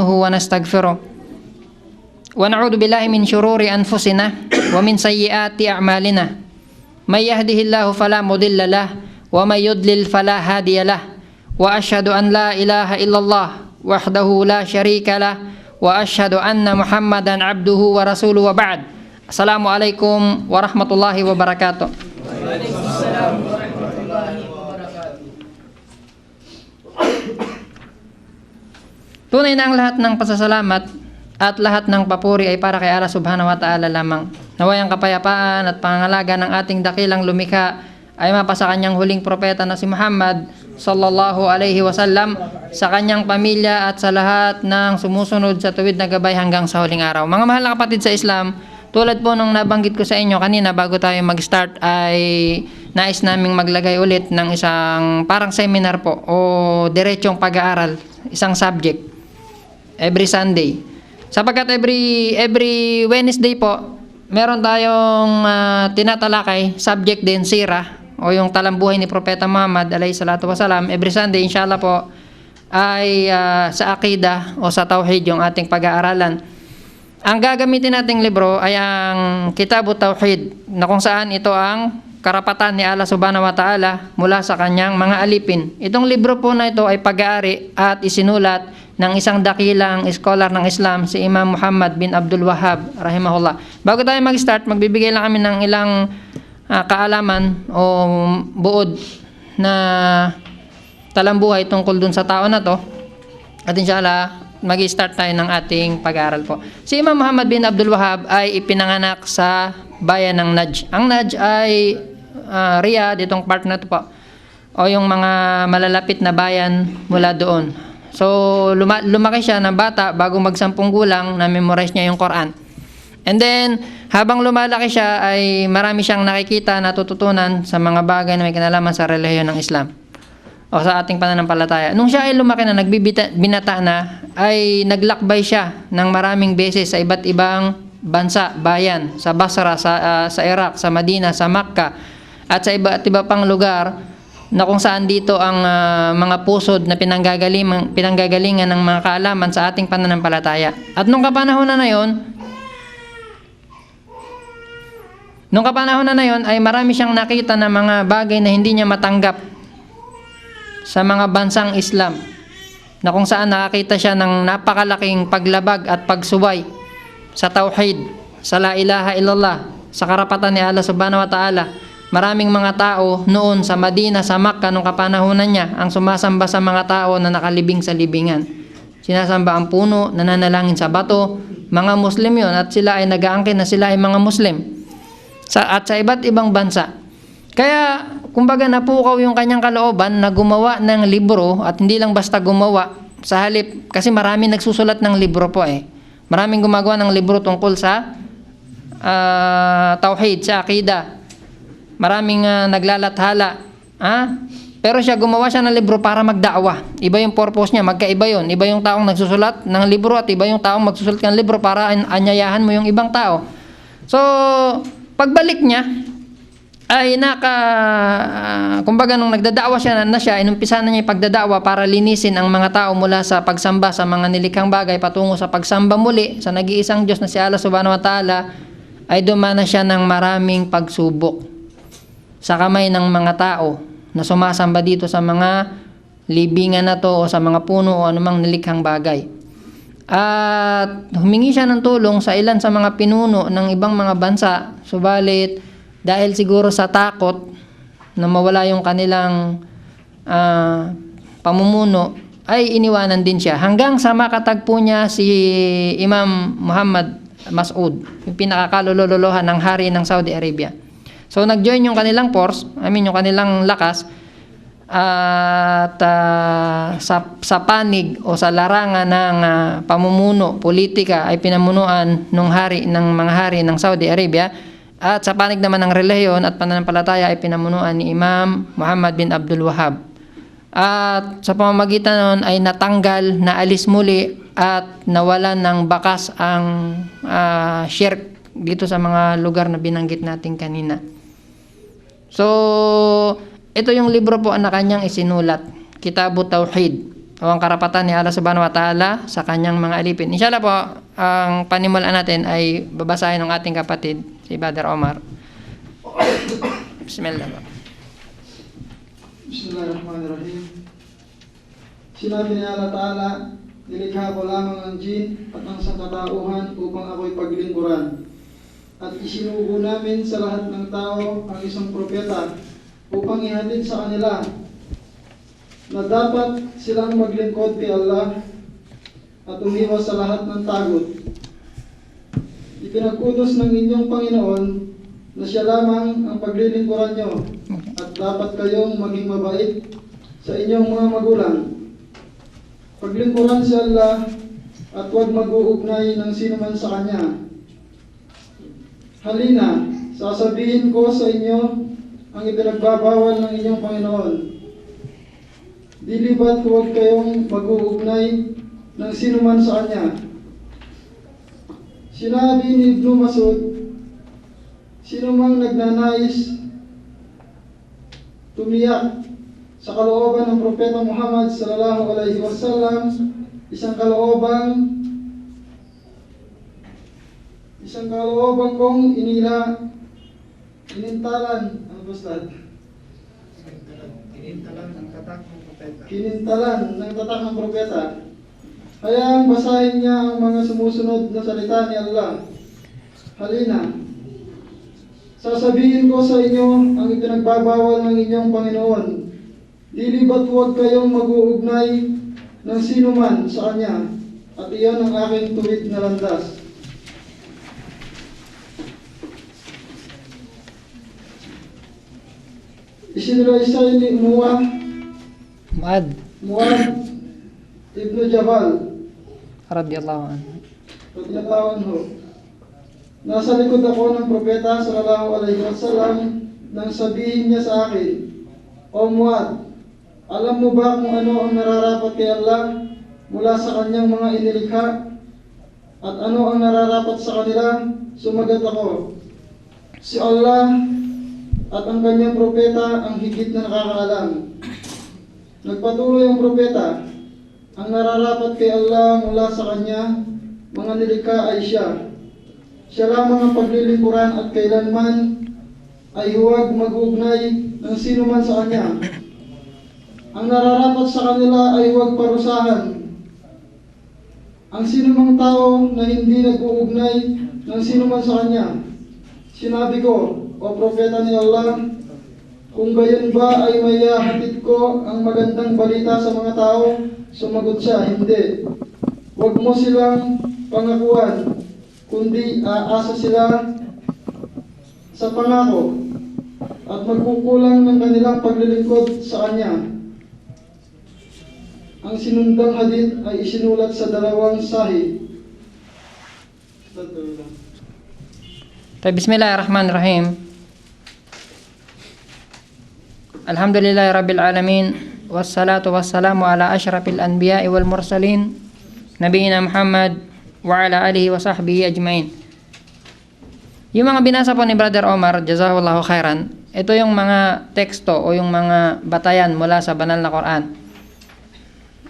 ونستغفره ونعوذ بالله من شرور أنفسنا ومن سيئات أعمالنا من يهده الله فلا مضل له ومن يضلل فلا هادي له وأشهد أن لا إله إلا الله وحده لا شريك له وأشهد أن محمدا عبده ورسوله وبعد. Assalamualaikum warahmatullahi wabarakatuh. Waalaikumsalam warahmatullahi wabarakatuh. Tunay na ang lahat ng pasasalamat at lahat ng papuri ay para kay Allah subhanahu wa ta'ala lamang. Naway ang kapayapaan at pangangalaga ng ating dakilang lumikha ay mapasa kanyang huling propeta na si Muhammad sallallahu alaihi wasallam, sa kanyang pamilya at sa lahat ng sumusunod sa tuwid na gabay hanggang sa huling araw. Mga mahal na kapatid sa Islam, tulad po nung nabanggit ko sa inyo kanina bago tayo mag-start, ay nais naming maglagay ulit ng isang parang seminar po o diretsong pag-aaral, isang subject every Sunday. Sapagkat every Wednesday po, meron tayong tinatalakay subject din, sira o yung talambuhay ni Propeta Muhammad alayhi salatu wasalam. Every Sunday inshallah po ay sa akida o sa tauhid yung ating pag-aaralan. Ang gagamitin nating libro ay ang Kitabut Tauhid, na kung saan ito ang karapatan ni Allah subhanahu wa ta'ala mula sa kanyang mga alipin. Itong libro po na ito ay pag-aari at isinulat ng isang dakilang scholar ng Islam, si Imam Muhammad bin Abdul Wahhab rahimahullah. Bago tayo mag-start, magbibigay lang kami ng ilang kaalaman o buod na talambuhay tungkol dun sa tao na to. At inshallah, mag-start tayo ng ating pag-aaral po. Si Imam Muhammad bin Abdul Wahhab ay ipinanganak sa bayan ng Najd. Ang Najd ay Riyadh, itong part na to po, o yung mga malalapit na bayan mula doon. So, lumaki siya na bata bago mag-10 gulang, na-memorize niya yung Quran. And then, habang lumalaki siya, ay marami siyang nakikita, natututunan sa mga bagay na may kinalaman sa relihiyon ng Islam o sa ating pananampalataya. Nung siya ay lumaki na, binata na, ay naglakbay siya ng maraming beses sa iba't ibang bansa, bayan, sa Basra, sa Iraq, sa Madina, sa Makkah, at sa iba't iba pang lugar na kung saan dito ang mga pusod na pinanggagalingan ng mga kaalaman sa ating pananampalataya. At nung kapanahon na yon ay marami siyang nakita na mga bagay na hindi niya matanggap sa mga bansang Islam, na kung saan nakakita siya ng napakalaking paglabag at pagsuway sa tauhid, sa la ilaha illallah, sa karapatan ni Allah subhanahu wa ta'ala. Maraming mga tao noon sa Madina, sa Makkah, nung kapanahunan niya, ang sumasamba sa mga tao na nakalibing sa libingan. Sinasamba ang puno, nananalangin sa bato. Mga Muslim yon, at sila ay nag-aangkin na sila ay mga Muslim at sa iba't ibang bansa. Kaya, kumbaga, napukaw yung kanyang kalooban na gumawa ng libro, at hindi lang basta gumawa. Sa halip, kasi marami nagsusulat ng libro po eh. Maraming gumagawa ng libro tungkol sa tauhid, sa akida. Maraming naglalathala. Pero siya, gumawa siya ng libro para magda'wa. Iba yung purpose niya, magkaiba yun. Iba yung taong nagsusulat ng libro at iba yung taong magsusulat ng libro para anyayahan mo yung ibang tao. So, pagbalik niya, ay kumbaga nung nagdada'wa siya, inumpisa na niya yung pagdada'wa para linisin ang mga tao mula sa pagsamba sa mga nilikhang bagay patungo sa pagsamba muli sa nag-iisang Diyos na si Allah subhanahu wa ta'ala, ay dumana siya ng maraming pagsubok sa kamay ng mga tao na sumasamba dito sa mga libingan na to o sa mga puno o anumang nilikhang bagay. At humingi siya ng tulong sa ilan sa mga pinuno ng ibang mga bansa, subalit dahil siguro sa takot na mawala yung kanilang pamumuno, ay iniwanan din siya hanggang sa makatagpo niya si Imam Muhammad Mas'ud, yung pinakakalululuhan ng hari ng Saudi Arabia. So nag-join yung kanilang force, yung kanilang lakas, at sa panig o sa larangan ng pamumuno, politika ay pinamunuan ng mga hari ng Saudi Arabia, at sa panig naman ng relihiyon at pananampalataya ay pinamunuan ni Imam Muhammad bin Abdul Wahhab. At sa pamamagitan nun ay natanggal, naalis muli at nawalan ng bakas ang shirk dito sa mga lugar na binanggit natin kanina. So, ito yung libro po na kanyang isinulat, Kitabut Tauhid. o ang karapatan ni Allah subhanahu wa ta'ala sa kanyang mga alipin. Inshallah po, ang panimulaan natin ay babasahin ng ating kapatid, si Brother Omar. Bismillah po. Bismillahirrahmanirrahim. Sinabi ni Allah Ta'ala, nilikha ko lamang ang jin at ang sangkatauhan upang ako'y paglingkuran. At isinugo namin sa lahat ng tao ang isang propeta upang ihatid sa kanila na dapat silang maglingkod kay Allah at umiwas sa lahat ng tagot. Ipinag-utos ng inyong Panginoon na siya lamang ang paglilingkuran nyo at dapat kayong maging mabait sa inyong mga magulang. Paglingkuran si Allah at huwag mag-uugnay ng sino man sa Kanya. Halina, sasabihin ko sa inyo ang ipinagbabawal ng inyong Panginoon. Dilibat huwag kayong mag-uugnay ng sino man sa Kanya. Sinabi ni Ibnu Mas'ud, sino mang nagnanais tumiyak sa kalooban ng Propeta Muhammad sallallahu alaihi wasallam, isang kalooban kong inintalan ng tatak ng propeta. Hayang basahin niya ang mga sumusunod na salita ni Allah. Halina, sasabihin ko sa inyo ang ipinagbabawal ng inyong Panginoon. Dilibat huwag kayong mag-uugnay ng sino man sa Kanya, at iyon ang aking tuwid na landas. Isinalaysay ni Muad Ibn Jabal radiyallahu anhu. radiyallahu anhu, nasa likod ako ng propeta sallallahu alaihi wasallam nang sabihin niya sa akin, O Muad, alam mo ba kung ano ang nararapat kay Allah mula sa kanyang mga inilikha? At ano ang nararapat sa kanila? Sumagat ako, si Allah at ang kanyang propeta ang higit na nakakaalam. Nagpatuloy ang propeta, ang nararapat kay Allah mula sa kanya, mga nilikha ay siya. Siya lamang ang paglilingkuran at kailanman ay huwag mag-ugnay ng sino man sa kanya. Ang nararapat sa kanila ay huwag parusahan. Ang sino mang tao na hindi nag-uugnay ng sino man sa kanya. Sinabi ko, O propeta ni Allah, kung gayon ba ay mayahatid ko ang magandang balita sa mga tao? Sumagot siya, hindi. Huwag mo silang pangakuan, kundi aasa sila sa pangako at magkukulang ng kanilang paglilingkod sa Kanya. Ang sinundang hadith ay isinulat sa dalawang sahih. Bismillahirrahmanirrahim. Alhamdulillahi Rabbil Alamin. Wassalatu wassalamu ala ashrafil anbiya'i wal mursalin, Nabiyina Muhammad wa ala alihi wa sahbihi ajmain. Yung mga binasa po ni Brother Omar, jazahullahu khairan, ito yung mga teksto o yung mga batayan mula sa banal na Quran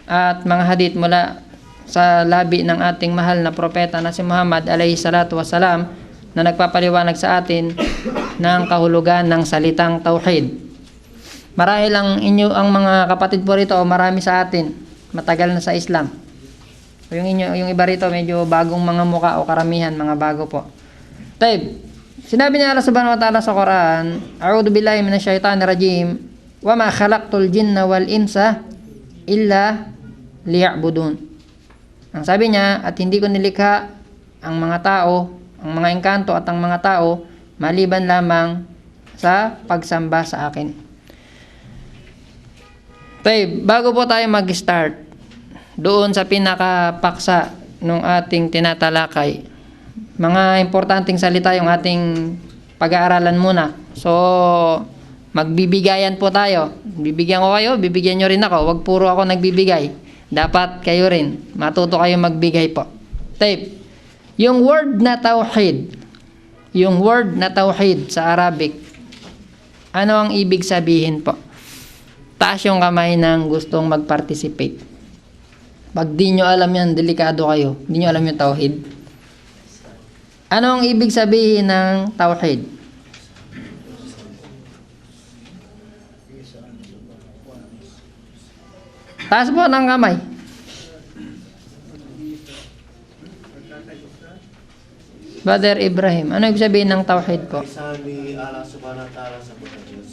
at mga hadith mula sa labi ng ating mahal na propeta na si Muhammad alayhi salatu wassalam, na nagpapaliwanag sa atin ng kahulugan ng salitang tauhid. Marahil ang mga kapatid po rito, marami sa atin matagal na sa Islam. Yung iba rito medyo bagong mga muka o karamihan mga bago po. Taib. Sinabi niya Allah subhanahu wa ta'ala sa Quran, A'udhu billahi minasyaitanir rajim, wa ma khalaqtul jinna wal insa illa liya'budun. Ang sabi niya, at hindi ko nilikha ang mga tao, ang mga engkanto at ang mga tao maliban lamang sa pagsamba sa akin. Taib, bago po tayo mag-start doon sa pinakapaksa ng ating tinatalakay, mga importanteng salita yung ating pag-aaralan muna. So, magbibigayan po tayo. Bibigyan ko kayo, bibigyan nyo rin ako. Huwag puro ako nagbibigay. Dapat kayo rin. Matuto kayo magbigay po. Taib, yung word na tauhid sa Arabic, ano ang ibig sabihin po? Taas yung kamay ng gustong mag-participate. Pag di nyo alam yan, delikado kayo. Di nyo alam yung tauhid. Ano ang ibig sabihin ng tauhid? Taas po ng kamay. Brother Ibrahim, ano ibig sabihin ng tauhid po? Isa ni Allah subhanahu wa ta'ala sa buong Diyos.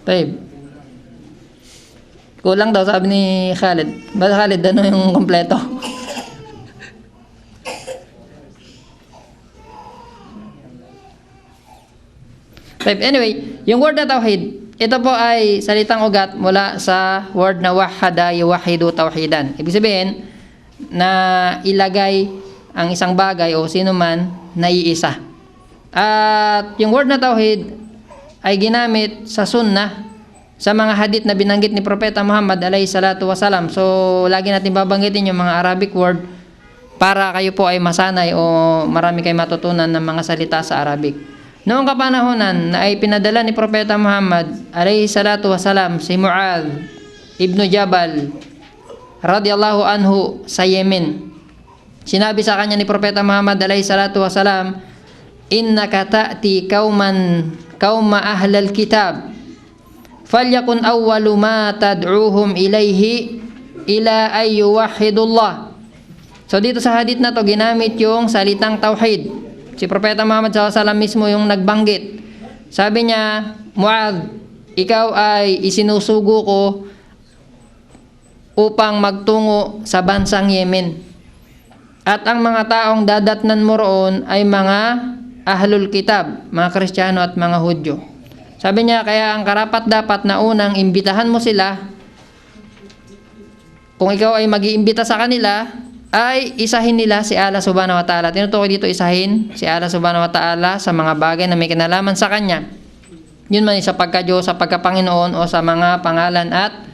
Taib. Kulang daw sabi ni Khalid. Ba Khalid, ano yung kompleto? Taib. Anyway, yung word na tauhid, ito po ay salitang ugat mula sa word na wahada yuwahidu tauhidan. Ibig sabihin, na ilagay ang isang bagay o sino man na iisa. At yung word na tauhid ay ginamit sa sunnah sa mga hadith na binanggit ni Propeta Muhammad alayhi salatu wasalam. So, lagi natin babanggitin yung mga Arabic word para kayo po ay masanay o marami kayo matutunan ng mga salita sa Arabic. Noong kapanahonan na ay pinadala ni Propeta Muhammad alayhi salatu wasalam si Mu'adh ibn Jabal radiyallahu anhu sa Yemen. Sinabi sa kanya ni Propeta Muhammad alayhi salatu wasalam, innaka ta'ti qauma ahlal kitab falyakun awwalu ma tad'uhum ilayhi ila ay yuwahhidullah. So dito sa hadith na to ginamit yung salitang tauhid. Si Propeta Muhammad SAW mismo yung nagbanggit. Sabi niya, Mu'adh, ikaw ay isinusugo ko upang magtungo sa bansang Yemen. At ang mga taong dadatnan mo roon ay mga ahlul kitab, mga Kristiyano at mga Hudyo. Sabi niya, kaya ang karapat dapat na unang imbitahan mo sila, kung ikaw ay mag-iimbita sa kanila, ay isahin nila si Allah subhanahu wa ta'ala. Tinutukoy dito isahin si Allah subhanahu wa ta'ala sa mga bagay na may kinalaman sa Kanya. Yun man sa pagka-Diyos, sa pagka-Panginoon o sa mga pangalan at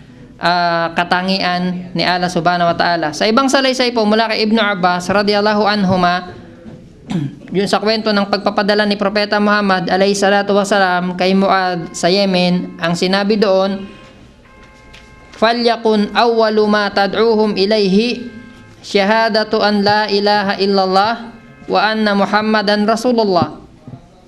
katangian ni Allah subhanahu wa ta'ala. Sa ibang salaysay po mula kay Ibn Abbas radiyallahu anhuma, yun sa kwento ng pagpapadala ni Propeta Muhammad alayhi salatu wasalam kay Mu'adh sa Yemen, ang sinabi doon, falyakun awwalu ma tad'uhum ilayhi syahadatu an la ilaha illallah wa anna Muhammadan Rasulullah.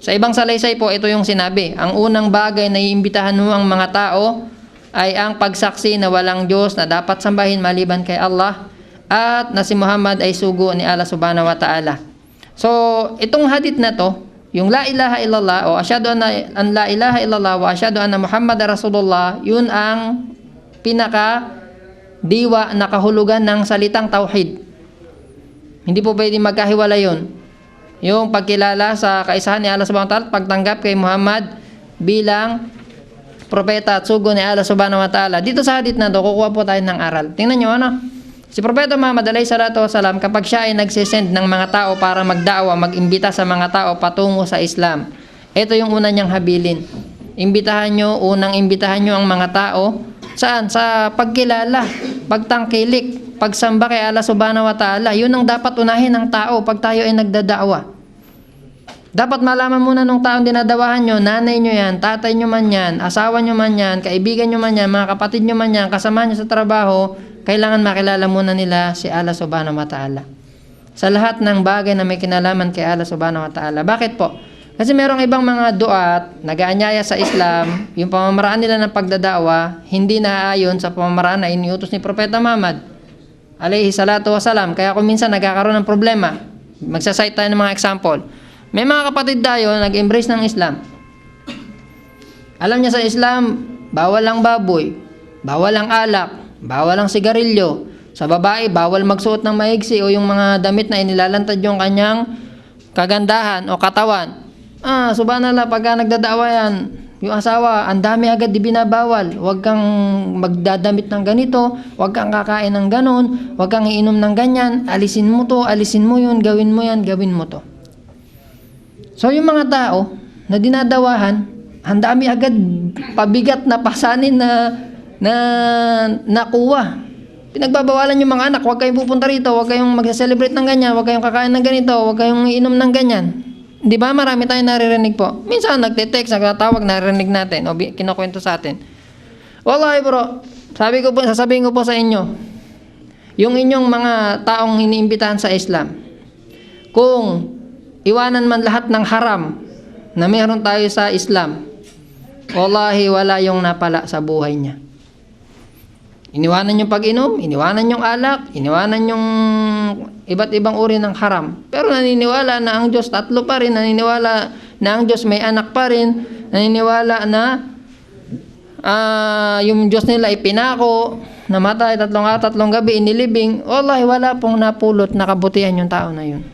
Sa ibang salaysay po ito yung sinabi, ang unang bagay na iimbitahan mo ang mga tao ay ang pagsaksi na walang Diyos na dapat sambahin maliban kay Allah at na si Muhammad ay sugo ni Allah subhanahu wa ta'ala. So, itong hadith na to, yung la ilaha illallah o asyhadu an la ilaha illallah wa asyhadu anna Muhammad Rasulullah, yun ang pinaka diwa na kahulugan ng salitang tauhid. Hindi po pwedeng magkahiwala yun. Yung pagkilala sa kaisahan ni Allah subhanahu wa ta'ala, pagtanggap kay Muhammad bilang propeta at sugo ni Allah subhanahu wa ta'ala. Dito sa hadith na to, kukuha po tayo ng aral. Tingnan nyo ano. Si Propeta Muhammad alayhi salatu wasalam, kapag siya ay nagsisend ng mga tao para magda'wa, mag-imbita sa mga tao patungo sa Islam, ito yung una niyang habilin. Unang imbitahan nyo ang mga tao, saan? Sa pagkilala, pagtangkilik, pagsamba kay Allah subhanahu wa ta'ala. Yun ang dapat unahin ng tao pag tayo ay nagdada'wa. Dapat malaman muna nung taong dinadawahan nyo, nanay nyo yan, tatay nyo man yan, asawa nyo man yan, kaibigan nyo man yan, mga kapatid nyo man yan, kasama nyo sa trabaho, kailangan makilala muna nila si Allah subhanahu wa ta'ala. Sa lahat ng bagay na may kinalaman kay Allah subhanahu wa ta'ala. Bakit po? Kasi merong ibang mga duat, nag-aanyaya sa Islam, yung pamamaraan nila ng pagdadawa, hindi naaayon sa pamamaraan na iniutos ni Propeta Muhammad alayhi salatu wasalam. Kaya kung minsan nagkakaroon ng problema, magsasite tayo ng mga example. May mga kapatid tayo nag-embrace ng Islam. Alam niya sa Islam, bawal ang baboy, bawal ang alak, bawal ang sigarilyo. Sa babae, bawal magsuot ng maigsi o yung mga damit na inilalantad yung kanyang kagandahan o katawan. Subhanallah, pagka nagdadawa yan, yung asawa, ang dami agad di binabawal. Huwag kang magdadamit ng ganito, huwag kang kakain ng ganon, huwag kang iinom ng ganyan, alisin mo to, alisin mo yun, gawin mo yan, gawin mo to. So yung mga tao na dinadawahan, ang dami agad pabigat na pasanin na nakuha. Pinagbabawalan yung mga anak, huwag kayong pupunta rito, huwag kayong mag-celebrate ng ganyan, huwag kayong kakain ng ganito, huwag kayong iinom ng ganyan. Di ba? Marami tayong naririnig po. Minsan nagte-text, nagtatawag, naririnig natin o kinukwento sa atin. Wallahi bro, sasabihin ko po sa inyo, yung inyong mga taong iniimbitahan sa Islam, kung iwanan man lahat ng haram na meron tayo sa Islam, wallahi wala yung napala sa buhay niya. Iniwanan yung pag-inom, iniwanan yung alak, iniwanan yung iba't ibang uri ng haram. Pero naniniwala na ang Diyos tatlo pa rin, naniniwala na ang Diyos may anak pa rin, naniniwala na yung Diyos nila ipinako, namatay tatlong gabi, inilibing. Wallahi wala pong napulot na kabutihan yung tao na yun.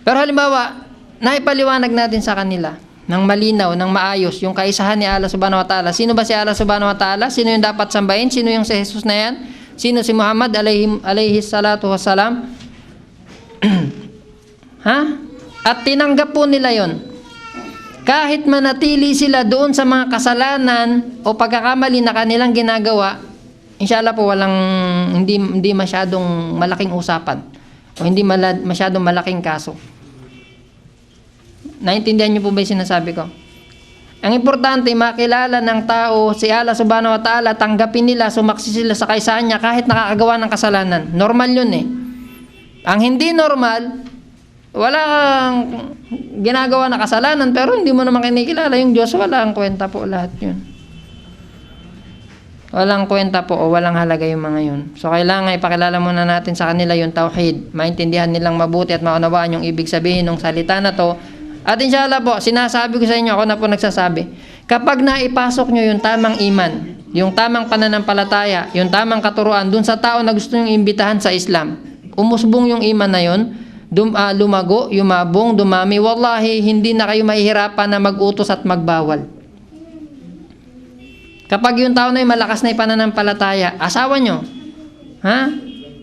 Pero halimbawa, naipaliwanag natin sa kanila ng malinaw, ng maayos, yung kaisahan ni Allah subhanahu wa ta'ala. Sino ba si Allah subhanahu wa ta'ala? Sino yung dapat sambahin? Sino yung si Jesus na yan? Sino si Muhammad alayhi salatu wassalam? Ha? At tinanggap po nila yon. Kahit manatili sila doon sa mga kasalanan o pagkakamali na kanilang ginagawa, inshallah po hindi masyadong malaking usapan o hindi masyadong malaking kaso. Naintindihan niyo po ba yung sinasabi ko? Ang importante, makilala ng tao si Allah subhanahu wa ta'ala, tanggapin nila, sumaksi sila sa kaisahan niya kahit nakakagawa ng kasalanan. Normal yun eh. Ang hindi normal, wala kang ginagawa na kasalanan pero hindi mo naman kinikilala yung Diyos, walang kwenta po lahat yun. Walang kwenta po o walang halaga yung mga yun. So kailangan ipakilala muna natin sa kanila yung tauhid, maintindihan nilang mabuti at maunawaan yung ibig sabihin ng salita na to. At inshallah po, sinasabi ko sa inyo, ako na po nagsasabi, kapag naipasok nyo yung tamang iman, yung tamang pananampalataya, yung tamang katuruan dun sa tao na gusto nyong imbitahan sa Islam, umusbong yung iman na yun, lumago, yumabong, dumami, wallahi, hindi na kayo mahihirapan na mag-utos at magbawal. Kapag yung tao na yung malakas na pananampalataya, asawa nyo,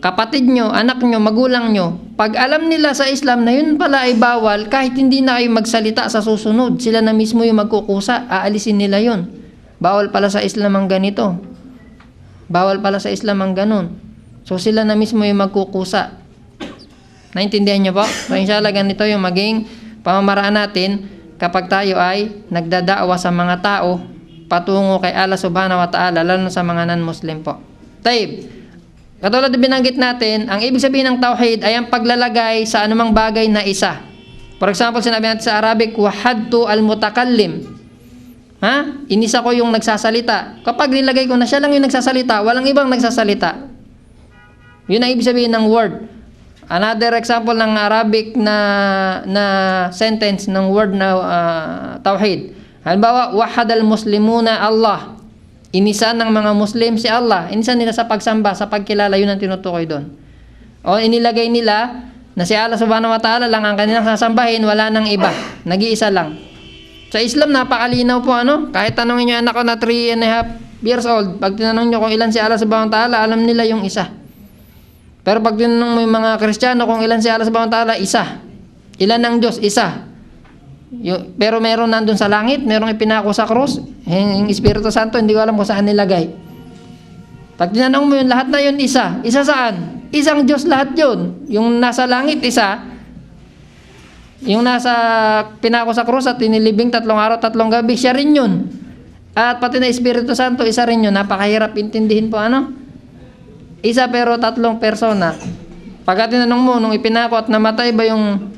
kapatid nyo, anak nyo, magulang nyo, pag alam nila sa Islam na yun pala ay bawal, kahit hindi na kayo magsalita sa susunod, sila na mismo yung magkukusa, aalisin nila yun. Bawal pala sa Islam ang ganito. Bawal pala sa Islam ang ganun. So sila na mismo yung magkukusa. Naintindihan nyo po? So inshallah ganito yung maging pamamaraan natin kapag tayo ay nagdadaawa sa mga tao patungo kay Allah subhanahu wa ta'ala, lalo sa mga non-Muslim po. Taib. Katulad na binanggit natin, ang ibig sabihin ng tauhid ay ang paglalagay sa anumang bagay na isa. For example, sinabi natin sa Arabic, wahadtu al-mutakallim. Inisa ko yung nagsasalita. Kapag nilagay ko na siya lang yung nagsasalita, walang ibang nagsasalita. Yun ang ibig sabihin ng word. Another example ng Arabic na sentence ng word na tauhid. Halimbawa, wahad al-muslimuna Allah. Inisa ng mga Muslim si Allah. Inisa nila sa pagsamba, sa pagkilala, yun ang tinutukoy doon. O inilagay nila na si Allah subhanahu wa ta'ala lang ang kanilang sasambahin, wala nang iba. Nag-iisa lang. Sa Islam, napakalinaw po Kahit tanongin nyo anak ko na 3.5 years old, pag tinanong nyo kung ilan si Allah subhanahu wa ta'ala, alam nila yung isa. Pero pag tinanong mo yung mga Kristiyano kung ilan si Allah subhanahu wa ta'ala, isa. Ilan ang Diyos? Isa. Pero meron nandun sa langit, merong ipinako sa krus, yung Espiritu Santo, hindi ko alam kung saan nilagay. Pag tinanong mo yun, lahat na yun isa. Isa saan? Isang Diyos lahat yun. Yung nasa langit, isa. Yung nasa pinako sa krus at tinilibing 3 araw, 3 gabi, siya rin yun. At pati na Espiritu Santo, isa rin yun. Napakahirap intindihin po Isa pero 3 persona. Pagka tinanong mo, nung ipinako at namatay ba yung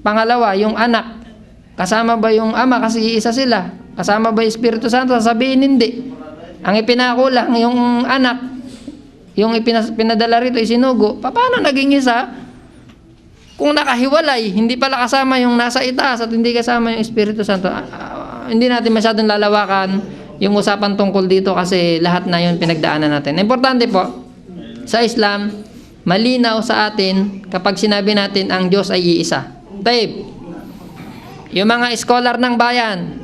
pangalawa, yung anak, kasama ba yung ama kasi isa sila? Kasama ba yung Espiritu Santo? Sasabihin hindi. Ang ipinako lang, yung anak, yung pinadala rito, isinugo. Paano naging isa? Kung nakahiwalay, hindi pala kasama yung nasa itaas at hindi kasama yung Espiritu Santo. Hindi natin masyadong lalawakan yung usapan tungkol dito kasi lahat na yun pinagdaanan natin. Importante po, sa Islam, malinaw sa atin kapag sinabi natin ang Diyos ay iisa. Taib. Yung mga scholar ng bayan,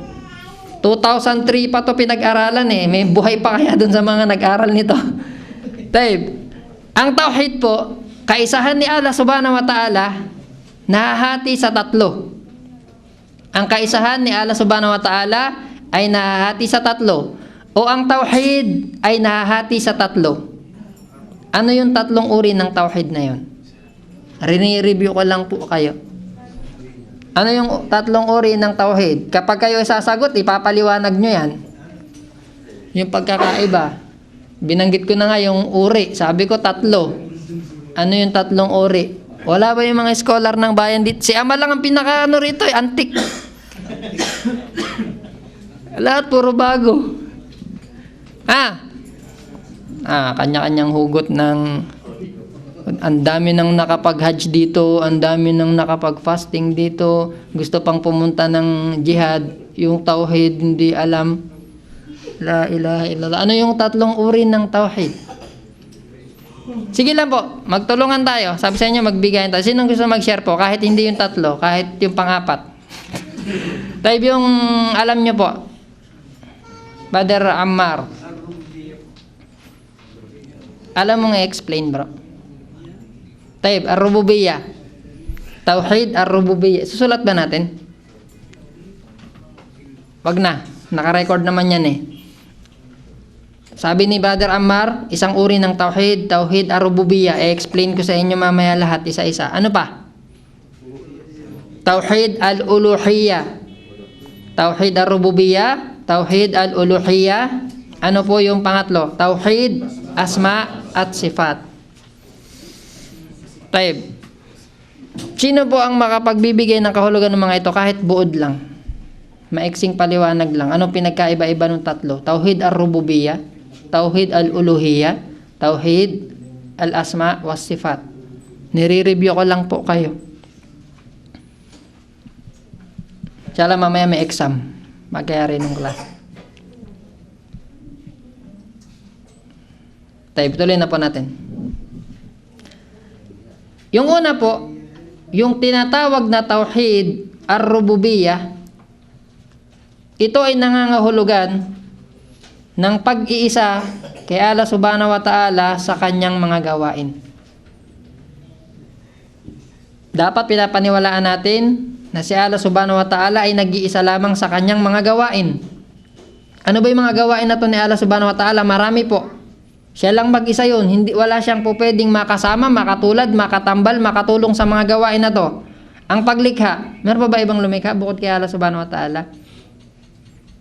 2003 pa to pinag-aralan May buhay pa kaya dun sa mga nag-aral nito. Taib. Ang tauhid po, kaisahan ni Allah subhanahu wa ta'ala, nahahati sa 3. Ang kaisahan ni Allah subhanahu wa ta'ala ay nahahati sa 3. O ang tauhid ay nahahati sa 3. Ano yung 3 uri ng tauhid na yun? Rini-review ko lang po kayo. Ano yung 3 uri ng tauhid? Kapag kayo sasagot, ipapaliwanag nyo yan. Yung pagkakaiba. Binanggit ko na nga yung uri. Sabi ko 3. Ano yung 3 uri? Wala ba yung mga scholar ng bayan dito? Si Ama lang ang pinaka rito antik. Lahat puro bago. Kanya-kanyang hugot ng ang dami nang nakapag-hajj dito, ang dami nang nakapag-fasting dito, gusto pang pumunta ng jihad, yung tauhid hindi alam. La ilaha illallah. Ano yung 3 uri ng tauhid? Sige lang po, magtulungan tayo. Sabi sa inyo, magbigayan tayo. Sinong gusto mag-share po? Kahit hindi yung 3, kahit yung pang-4. Tayo yung alam nyo po. Brother Ammar. Alam mo nga explain, bro. Taib, ar-rububiyya. Tauhid ar-rububiyya. Susulat ba natin? Wag na. Naka-record naman yan eh. Sabi ni Brother Ammar, isang uri ng tauhid, tauhid ar-rububiyya. I-explain ko sa inyo mamaya lahat isa-isa. Ano pa? Tauhid al-uluhiyya. Tauhid ar-rububiyya, tauhid al-uluhiyya. Ano po yung pangatlo? Tauhid asma at sifat. Taib. Sino po ang makapagbibigay ng kahulugan ng mga ito kahit buod lang? Maiksing paliwanag lang. Anong pinagkaiba-iba ng 3? Tauhid ar-rububiyya, tauhid al-uluhiyya, tauhid al-asma was sifat. Nire-review ko lang po kayo. Tsala mamaya may exam. Magyayari ng class. Tayo, tuloy na po natin. Yung una po, yung tinatawag na tauhid ar-rububiyya, ito ay nangangahulugan ng pag-iisa kay Allah subhanahu wa ta'ala sa kanyang mga gawain. Dapat pinapaniwalaan natin na si Allah subhanahu wa ta'ala ay nag-iisa lamang sa kanyang mga gawain. Ano ba yung mga gawain na to ni Allah subhanahu wa ta'ala? Marami po. Siya lang mag-isa yun. Wala siyang po pwedeng makasama, makatulad, makatambal, makatulong sa mga gawain na to. Ang paglikha, meron pa ba ibang lumikha bukod kay Allah subhanahu wa ta'ala?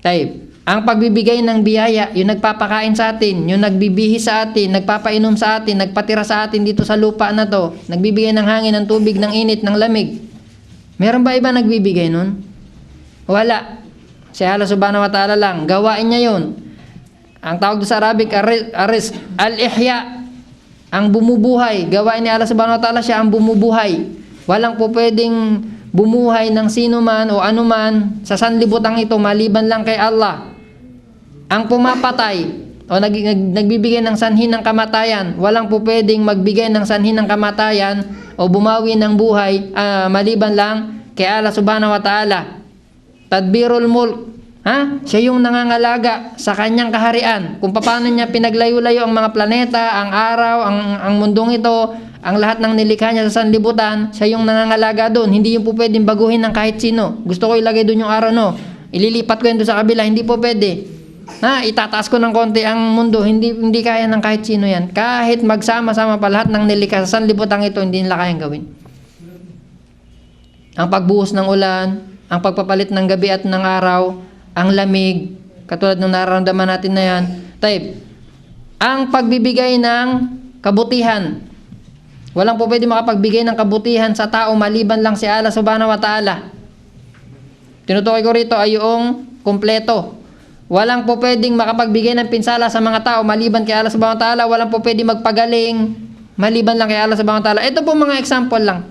Taib. Ang pagbibigay ng biyaya, yung nagpapakain sa atin, yung nagbibihi sa atin, nagpapainom sa atin, nagpatira sa atin dito sa lupa na to, nagbibigay ng hangin, ng tubig, ng init, ng lamig. Meron ba iba nagbibigay nun? Wala. Si Allah subhanahu wa ta'ala lang. Gawain niya yun. Ang tawag sa Arabic, aris, al-ihya, ang bumubuhay. Gawain ni Allah subhanahu wa ta'ala, siya ang bumubuhay. Walang po pwedeng bumuhay ng sino man o anuman sa sanlibutan ito maliban lang kay Allah. Ang pumapatay o nagbibigay ng sanhi ng kamatayan, walang po pwedeng magbigay ng sanhi ng kamatayan o bumawi ng buhay maliban lang kay Allah subhanahu wa ta'ala. Tadbirul mulk, siya yung nangangalaga sa kanyang kaharian. Kung paano niya pinaglayo-layo ang mga planeta, ang araw, ang mundong ito, ang lahat ng nilikha niya sa sanlibutan, siya yung nangangalaga doon. Hindi yung po pwedeng baguhin ng kahit sino. Gusto ko ilagay doon yung araw, no? Ililipat ko yun doon sa kabila, hindi po pwede. Itataas ko ng konti ang mundo, hindi kaya ng kahit sino yan. Kahit magsama-sama pa lahat ng nilikha sa sanlibutan ito, hindi nila kayang gawin. Ang pagbuhos ng ulan, ang pagpapalit ng gabi at ng araw, ang lamig, katulad ng nararamdaman natin na yan. Taib. Ang pagbibigay ng kabutihan. Walang po pwede makapagbigay ng kabutihan sa tao maliban lang si Allah subhanahu wa ta'ala. Tinutukoy ko rito ay yung kumpleto. Walang po pwedeng makapagbigay ng pinsala sa mga tao maliban kay Allah subhanahu wa ta'ala. Walang po pwedeng magpagaling maliban lang kay Allah subhanahu wa ta'ala. Ito po mga example lang.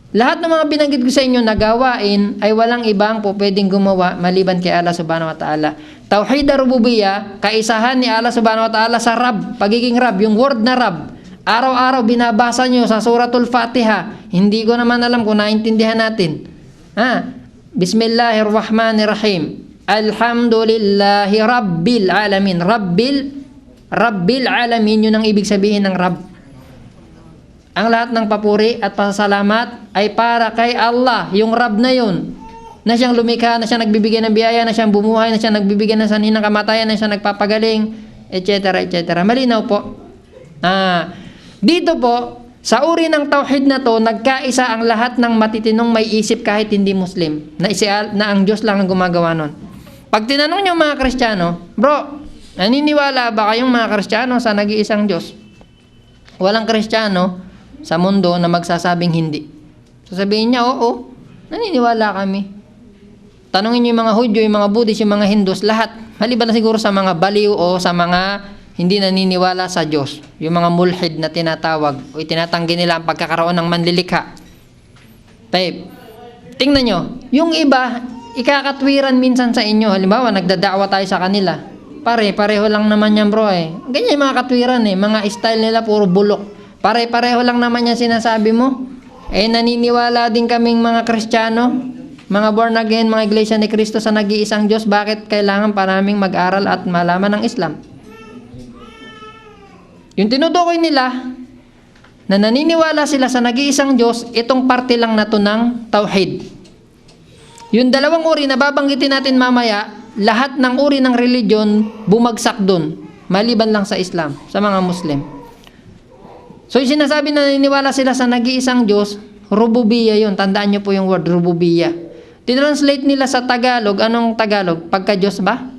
Lahat ng mga binanggit ko sa inyo na gawain ay walang ibang po pwedeng gumawa maliban kay Allah subhanahu wa ta'ala. Tauhid ar-rububiyya, kaisahan ni Allah subhanahu wa ta'ala sa Rabb, pagiging Rabb, yung word na Rabb. Araw-araw binabasa nyo sa suratul Fatiha. Hindi ko naman alam kung naintindihan natin. Bismillahirrahmanirrahim. Alhamdulillahi Rabbil Alamin. Rabbil Alamin, yun ang ibig sabihin ng Rabb. Ang lahat ng papuri at pasasalamat ay para kay Allah, yung Rabb na yun. Na siyang lumikha, na siyang nagbibigay ng biyaya, na siyang bumuhay, na siyang nagbibigay ng sanhi ng kamatayan, na siyang nagpapagaling, etc. etc. Malinaw po. Dito po, sa uri ng tauhid na to, nagkaisa ang lahat ng matitinong may isip kahit hindi Muslim. Na ang Diyos lang ang gumagawa nun. Pag tinanong niyo mga Kristiyano, bro, Naniniwala ba kayong mga Kristiyano sa nag-iisang Diyos? Walang Kristiyano sa mundo na magsasabing hindi. Sasabihin niya, oo, naniniwala kami. Tanungin niyo yung mga Hudyo, yung mga Buddhist, yung mga Hindus, lahat. Maliban na siguro sa mga baliw o sa mga hindi naniniwala sa Diyos. Yung mga mulhid na tinatawag o itinatanggi nila ang pagkakaroon ng manlilikha. Tayo, tingnan nyo, yung iba, ikakatwiran minsan sa inyo. Halimbawa, nagdadaawa tayo sa kanila. Pareho lang naman yan bro eh. Ganyan yung mga katwiran eh. Mga style nila puro bulok. Pareho lang naman yan sinasabi mo. Eh naniniwala din kaming mga Kristiyano, mga born again, mga iglesia ni Kristo sa nag-iisang Diyos. Bakit kailangan pa naming mag-aral at malaman ng Islam? Yung tinutukoy nila na naniniwala sila sa nag-iisang Diyos, itong parte lang na to ng tauhid. Yung dalawang uri na babanggitin natin mamaya, lahat ng uri ng religion bumagsak dun, maliban lang sa Islam, sa mga Muslim. So yung sinasabi na naniniwala sila sa nag-iisang Diyos, rububiyya yun. Tandaan nyo po yung word, rububiyya. Tinranslate nila sa Tagalog, anong Tagalog? Pagka-Diyos ba?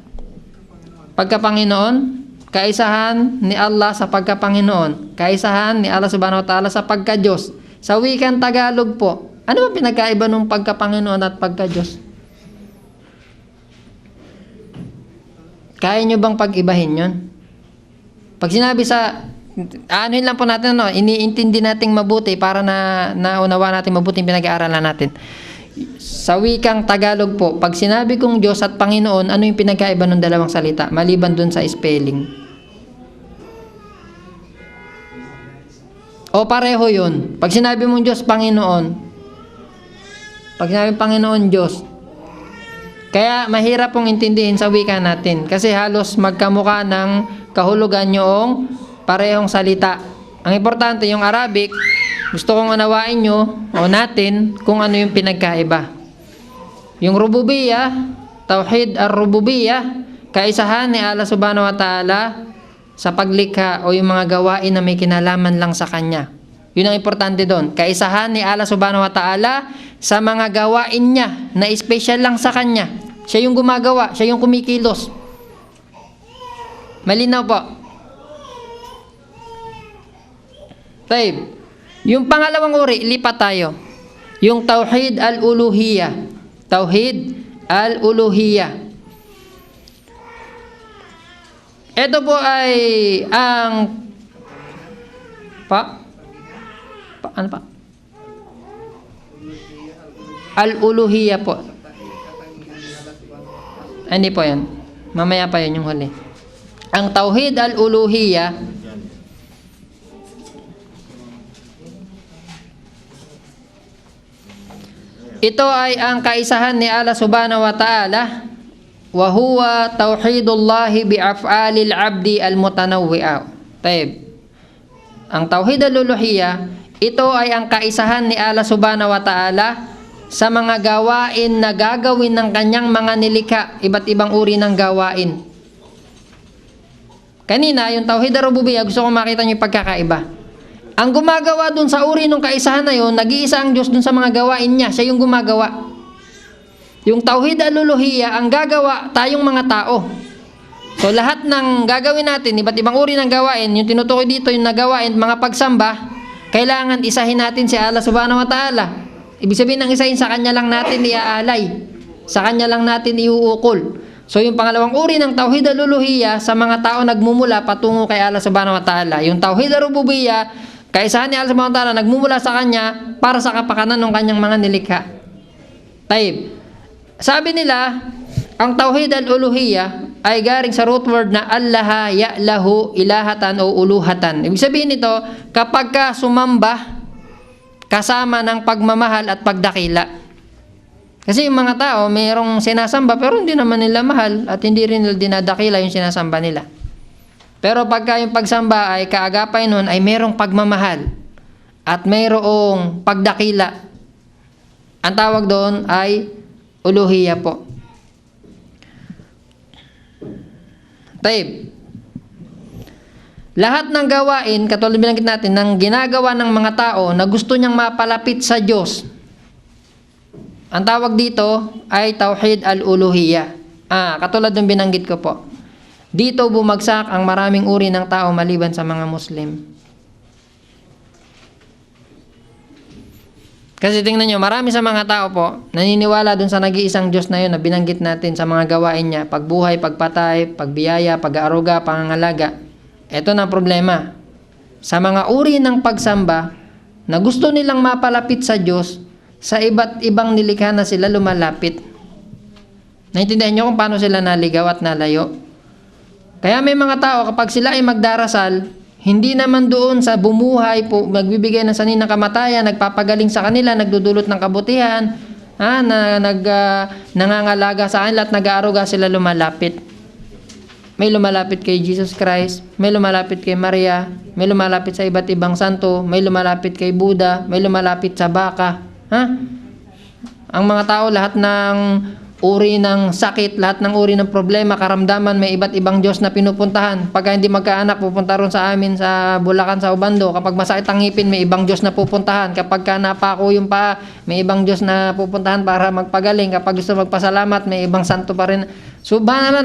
Pagka-Panginoon? Kaisahan ni Allah sa pagka-Panginoon. Kaisahan ni Allah subhanahu wa ta'ala sa pagka-Diyos. Sa wikang Tagalog po, ano ba pinagkaiba ng pagka-Panginoon at pagka-Diyos? Kaya nyo bang pag-ibahin yun? Pag sinabi sa, anuhin lang po natin, no, iniintindi nating mabuti para na naunawa natin mabuti yung pinag-aaralan natin. Sa wikang Tagalog po, pag sinabi kong Diyos at Panginoon, ano yung pinagkaiba ng dalawang salita? Maliban dun sa spelling. O pareho yun. Pag sinabi mong Diyos, Panginoon. Pag sinabi Panginoon, Diyos. Kaya mahirap pong intindihin sa wika natin kasi halos magkamukha ng kahulugan yung parehong salita. Ang importante yung Arabic, gusto kong unawain nyo o natin kung ano yung pinagkaiba. Yung rububiyya, tauhid ar-rububiyya, kaisahan ni Allah subhanahu wa ta'ala sa paglikha o yung mga gawain na may kinalaman lang sa Kanya. Yun ang importante doon. Kaisahan ni Allah subhanahu wa ta'ala sa mga gawain niya na special lang sa Kanya. Siya yung gumagawa, siya yung kumikilos. Malinaw po. Taib. Yung pangalawang uri, lipat tayo. Yung tauhid al-uluhiyya. Tauhid al-uluhiyya. Ito po ay ang ano pa? Al-uluhiyya po. Hindi po yan. Mamaya pa yun yung huli. Ang tauhid al-uluhiyya, ito ay ang kaisahan ni Allah subhanahu wa ta'ala, wa huwa tauhidullahi bi'af'alil abdi al-mutanawwi'a. Taib. Ang tauhid al-uluhiyya, ito ay ang kaisahan ni Allah subhanahu wa ta'ala sa mga gawain na gagawin ng kanyang mga nilikha, iba't ibang uri ng gawain. Kanina, yung tauhid ar-rububiyyah, gusto ko makita niyo yung pagkakaiba. Ang gumagawa dun sa uri ng kaisahan na yun, nag-iisa ang Diyos dun sa mga gawain niya, siya yung gumagawa. Yung tauhid al-uluhiyya, ang gagawa tayong mga tao. So lahat ng gagawin natin, iba't ibang uri ng gawain, yung tinutukoy dito yung nagawain, mga pagsamba, kailangan isahin natin si Allah subhanahu wa ta'ala. Ibig sabihin ng isahin, sa Kanya lang natin iaalay. Sa Kanya lang natin iuukol. So yung pangalawang uri ng tauhid al-uluhiyya sa mga tao nagmumula patungo kay Allah subhanahu wa ta'ala. Yung tauhid ar-rububiyyah, kaisahan ni Allah subhanahu wa ta'ala, nagmumula sa Kanya para sa kapakanan ng Kanyang mga nilikha. Taib. Sabi nila, ang tauhid al-uluhiyya ay galing sa root word na allaha, ya'lahu, ilahatan o uluhatan. Ibig sabihin nito, kapag ka sumamba, kasama ng pagmamahal at pagdakila. Kasi yung mga tao, mayroong sinasamba pero hindi naman nila mahal at hindi rin nila dinadakila yung sinasamba nila. Pero pagka yung pagsamba ay kaagapay nun ay mayroong pagmamahal at mayroong pagdakila. Ang tawag doon ay uluhiyya po. Taib. Lahat ng gawain, katulad binanggit natin, ng ginagawa ng mga tao na gusto niyang mapalapit sa Diyos, ang tawag dito ay tauhid al-uluhiyya. Katulad ng binanggit ko po. Dito bumagsak ang maraming uri ng tao maliban sa mga Muslim. Kasi tingnan nyo, marami sa mga tao po, naniniwala dun sa nag-iisang Diyos na yun na binanggit natin sa mga gawain niya, pagbuhay, pagpatay, pagbiyaya, pag-aaruga, pangangalaga. Ito na ang problema. Sa mga uri ng pagsamba na gusto nilang mapalapit sa Diyos, sa iba't ibang nilikha na sila lumalapit. Naintindihan nyo kung paano sila naligaw at nalayo? Kaya may mga tao, kapag sila ay magdarasal, hindi naman doon sa bumuhay po, magbibigay ng sanin ng kamatayan, nagpapagaling sa kanila, nagdudulot ng kabutihan, nangangalaga sa kanila at nag-aaruga sila lumalapit. May lumalapit kay Jesus Christ, may lumalapit kay Maria, may lumalapit sa iba't ibang santo, may lumalapit kay Buddha, may lumalapit sa baka. Ang mga tao, lahat ng uri ng sakit, lahat ng uri ng problema, karamdaman, may iba't ibang Diyos na pinupuntahan. Pagka hindi magkaanak, pupunta ron sa amin sa Bulacan, sa Obando. Kapag masakit ang ngipin, may ibang Diyos na pupuntahan. Kapag ka napako yung paa, may ibang Diyos na pupuntahan para magpagaling. Kapag gusto magpasalamat, may ibang santo pa rin. Subhanallah,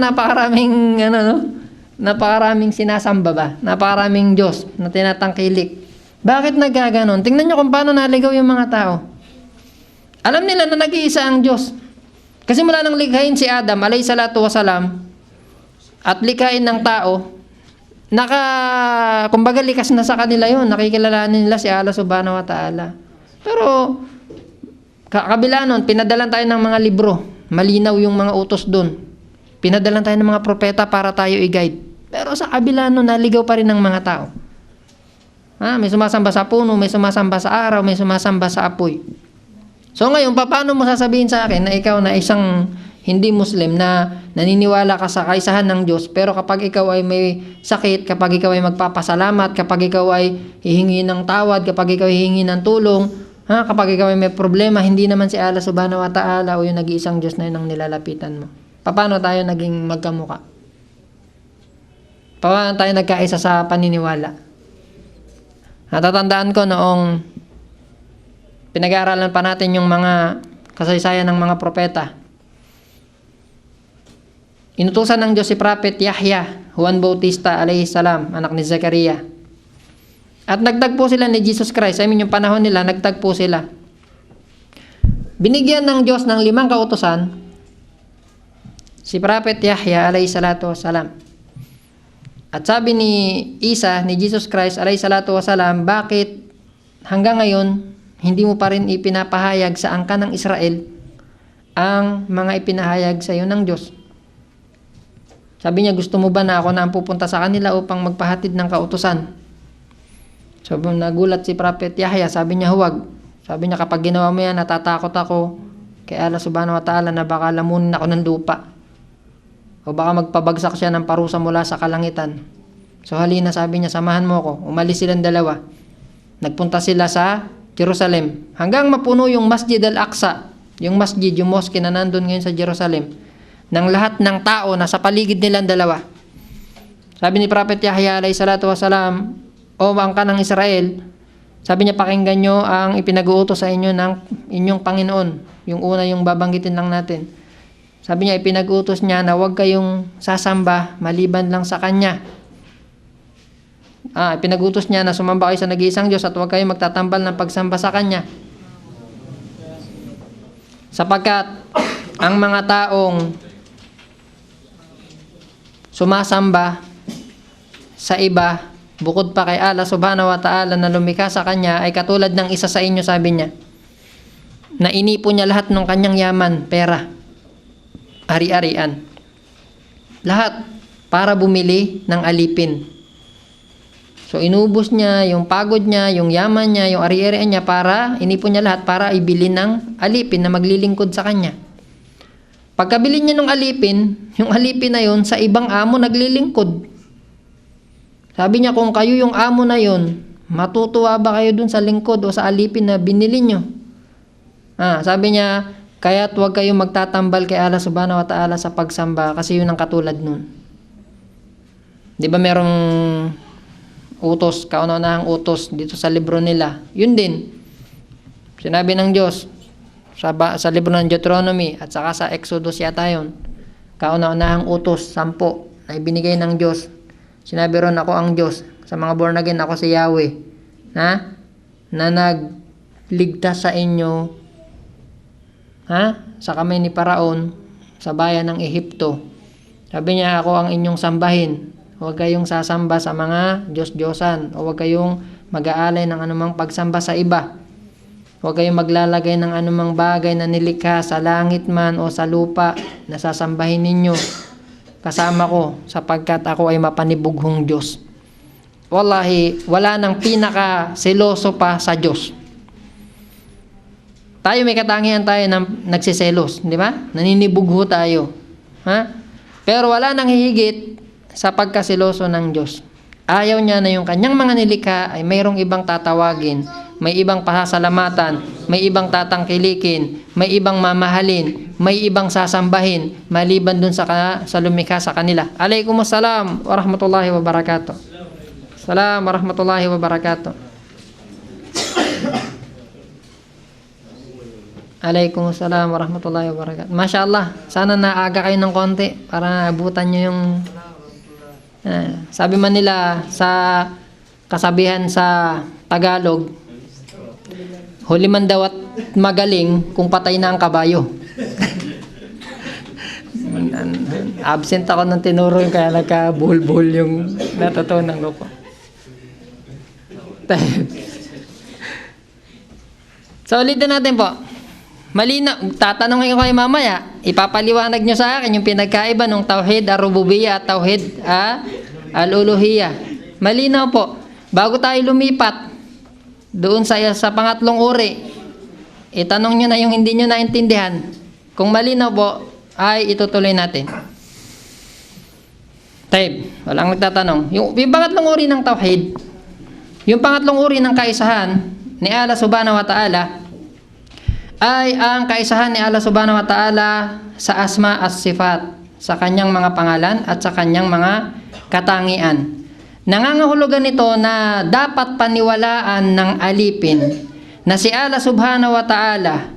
napakaraming sinasamba ba? Napakaraming Diyos na tinatangkilik. Bakit nagkaganon? Tingnan nyo kung paano naligaw yung mga tao. Alam nila na nag-iisa ang Diyos. Kasi mula nang likhain si Adam, alayhi salatu wasalam, at likhain ng tao, kumbaga likas na sa kanila yun, nakikilalanin nila si Allah subhanahu wa ta'ala. Pero, kabila nun, pinadalan tayo ng mga libro, malinaw yung mga utos dun. Pinadalan tayo ng mga propeta para tayo i-guide. Pero sa kabila nun, naligaw pa rin ng mga tao. May sumasamba sa puno, may sumasamba sa araw, may sumasamba sa apoy. So ngayon, paano mo sasabihin sa akin na ikaw na isang hindi Muslim na naniniwala ka sa kaisahan ng Diyos, pero kapag ikaw ay may sakit, kapag ikaw ay magpapasalamat, kapag ikaw ay hihingi ng tawad, kapag ikaw ay hihingi ng tulong, kapag ikaw ay may problema, hindi naman si Allah subhanahu wa ta'ala o yung nag-iisang Diyos na yun ang nilalapitan mo. Paano tayo naging magkamuka? Paano tayo nagkaisa sa paniniwala? Natatandaan ko noong pinag-aaralan pa natin yung mga kasaysayan ng mga propeta. Inutusan ng Diyos si Prophet Yahya, Juan Bautista alayhi salam, anak ni Zakaria. At nagtagpo sila ni Jesus Christ. Yung panahon nila, nagtagpo sila. Binigyan ng Diyos ng 5 kautusan si Prophet Yahya alayhi salatu wasalam. At sabi ni Isa, ni Jesus Christ alayhi salatu wasalam, bakit hanggang ngayon hindi mo pa rin ipinapahayag sa angkan ng Israel ang mga ipinahayag sa iyo ng Diyos? Sabi niya, gusto mo ba na ako na ang pupunta sa kanila upang magpahatid ng kautusan? So nagulat si Prophet Yahya, sabi niya huwag. Sabi niya, kapag ginawa mo yan, natatakot ako kay Allah subhanahu wa ta'ala na baka lamunin ako ng lupa. O baka magpabagsak siya ng parusa mula sa kalangitan. So halina, sabi niya, samahan mo ako. Umalis silang dalawa. Nagpunta sila sa Jerusalem. Hanggang mapuno yung Masjid al-Aqsa, yung masjid, yung mosque na nandun ngayon sa Jerusalem, ng lahat ng tao na sa paligid nilang dalawa. Sabi ni Prophet Yahya alayhi salatu wasalam, o angkan ng Israel, sabi niya, pakinggan nyo ang ipinag-uutos sa inyo ng inyong Panginoon. Yung una, yung babanggitin lang natin. Sabi niya, ipinag-uutos niya na huwag kayong sasamba maliban lang sa Kanya. Pinag-utos niya na sumamba kayo sa nag-iisang Diyos at huwag kayo magtatambal ng pagsamba sa Kanya. Sapagkat ang mga taong sumasamba sa iba, bukod pa kay Allah subhanahu wa ta'ala na lumikha sa Kanya, ay katulad ng isa sa inyo, sabi niya, na inipon niya lahat ng kanyang yaman, pera, ari-arian. Lahat para bumili ng alipin. So inubos niya yung pagod niya, yung yaman niya, yung ari-arian niya para, inipon niya lahat para ibili ng alipin na maglilingkod sa kanya. Pagkabili niya ng alipin, yung alipin na yun sa ibang amo naglilingkod. Sabi niya, kung kayo yung amo na yun, matutuwa ba kayo dun sa lingkod o sa alipin na binili nyo? Sabi niya, kaya't huwag kayong magtatambal kay Allah subhanahu wa ta'ala sa pagsamba kasi yun ang katulad nun. Di ba merong utos, kauna-unahang utos dito sa libro nila? Yun din. Sinabi ng Diyos sa libro ng Deuteronomy at saka sa Exodus yata yun. Kauna-unahang utos, 10 na ibinigay ng Diyos. Sinabi ron, ako ang Diyos. Sa mga born again, ako si Yahweh. Na nagligtas sa inyo sa kamay ni Paraon sa bayan ng Ehipto. Sabi niya, ako ang inyong sambahin. Huwag kayong sasamba sa mga Diyos-Diyosan o huwag kayong mag-aalay ng anumang pagsamba sa iba. Huwag kayong maglalagay ng anumang bagay na nilikha sa langit man o sa lupa na sasambahin ninyo kasama ko, sapagkat ako ay mapanibughong Diyos. Wallahi, wala nang pinaka-seloso pa sa Diyos. Tayo may katangian tayo na nagsiselos, di ba? Naninibugho tayo. Pero wala nang hihigit sa pagkaseloso ng Diyos. Ayaw niya na yung kanyang mga nilikha ay mayroong ibang tatawagin, may ibang pasasalamatan, may ibang tatangkilikin, may ibang mamahalin, may ibang sasambahin, maliban dun sa lumikha sa kanila. Alaikumussalam warahmatullahi wabarakatuh. Salam warahmatullahi wabarakatuh. Alaikumussalam warahmatullahi wabarakatuh. Masya Allah, sana naaga kayo ng konti para abutan nyo yung sabi man nila sa kasabihan sa Tagalog, huli man daw at magaling kung patay na ang kabayo. Absent ako ng tinuro kaya nagka-buhol-buhol yung natutunan ko po. So ulitin natin po. Malinaw, tatanungin ko kayo mamaya, ipapaliwanag nyo sa akin yung pinagkaiba ng Tauhid ar-Rububiyyah at Tauhid al-Uluhiyyah. Malinaw po. Bago tayo lumipat doon sa pangatlong uri, itanong nyo na yung hindi nyo naintindihan. Kung malinaw po, ay itutuloy natin. Walang nagtatanong. Yung pangatlong uri ng Tauhid, yung pangatlong uri ng kaisahan ni Allah Subhanahu wa Ta'ala, ay ang kaisahan ni Allah Subhanahu wa Ta'ala sa asma at sifat, sa kanyang mga pangalan at sa kanyang mga katangian. Nangangahulugan nito na dapat paniwalaan ng alipin na si Allah Subhanahu wa Ta'ala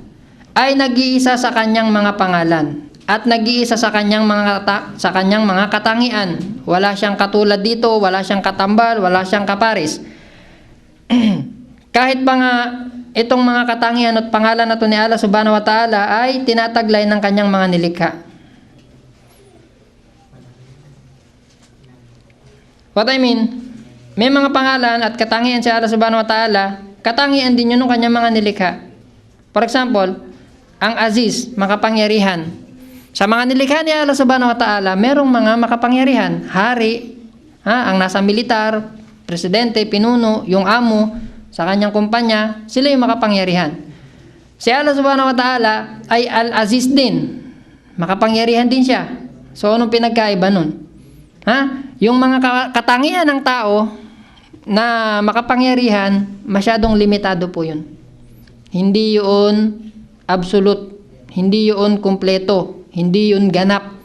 ay nag-iisa sa kanyang mga pangalan at nag-iisa sa kanyang mga katangian. Wala siyang katulad dito, wala siyang katambal, wala siyang kaparis. Kahit pa nga itong mga katangian at pangalan na ito ni Allah Subhanahu wa Ta'ala ay tinataglay ng kanyang mga nilikha. What I mean, may mga pangalan at katangian si Allah Subhanahu wa Ta'ala, katangian din yun ng kanyang mga nilikha. For example, ang Aziz, makapangyarihan. Sa mga nilikha ni Allah Subhanahu wa Ta'ala, merong mga makapangyarihan. Hari, ang nasa militar, presidente, pinuno, yung amo, sa kanyang kumpanya, sila yung makapangyarihan. Si Allah Subhanahu wa Ta'ala ay Al-Aziz din. Makapangyarihan din siya. So, anong pinagkaiba nun? Yung mga katangian ng tao na makapangyarihan, masyadong limitado po yun. Hindi yun absolute. Hindi yun kumpleto. Hindi yun ganap.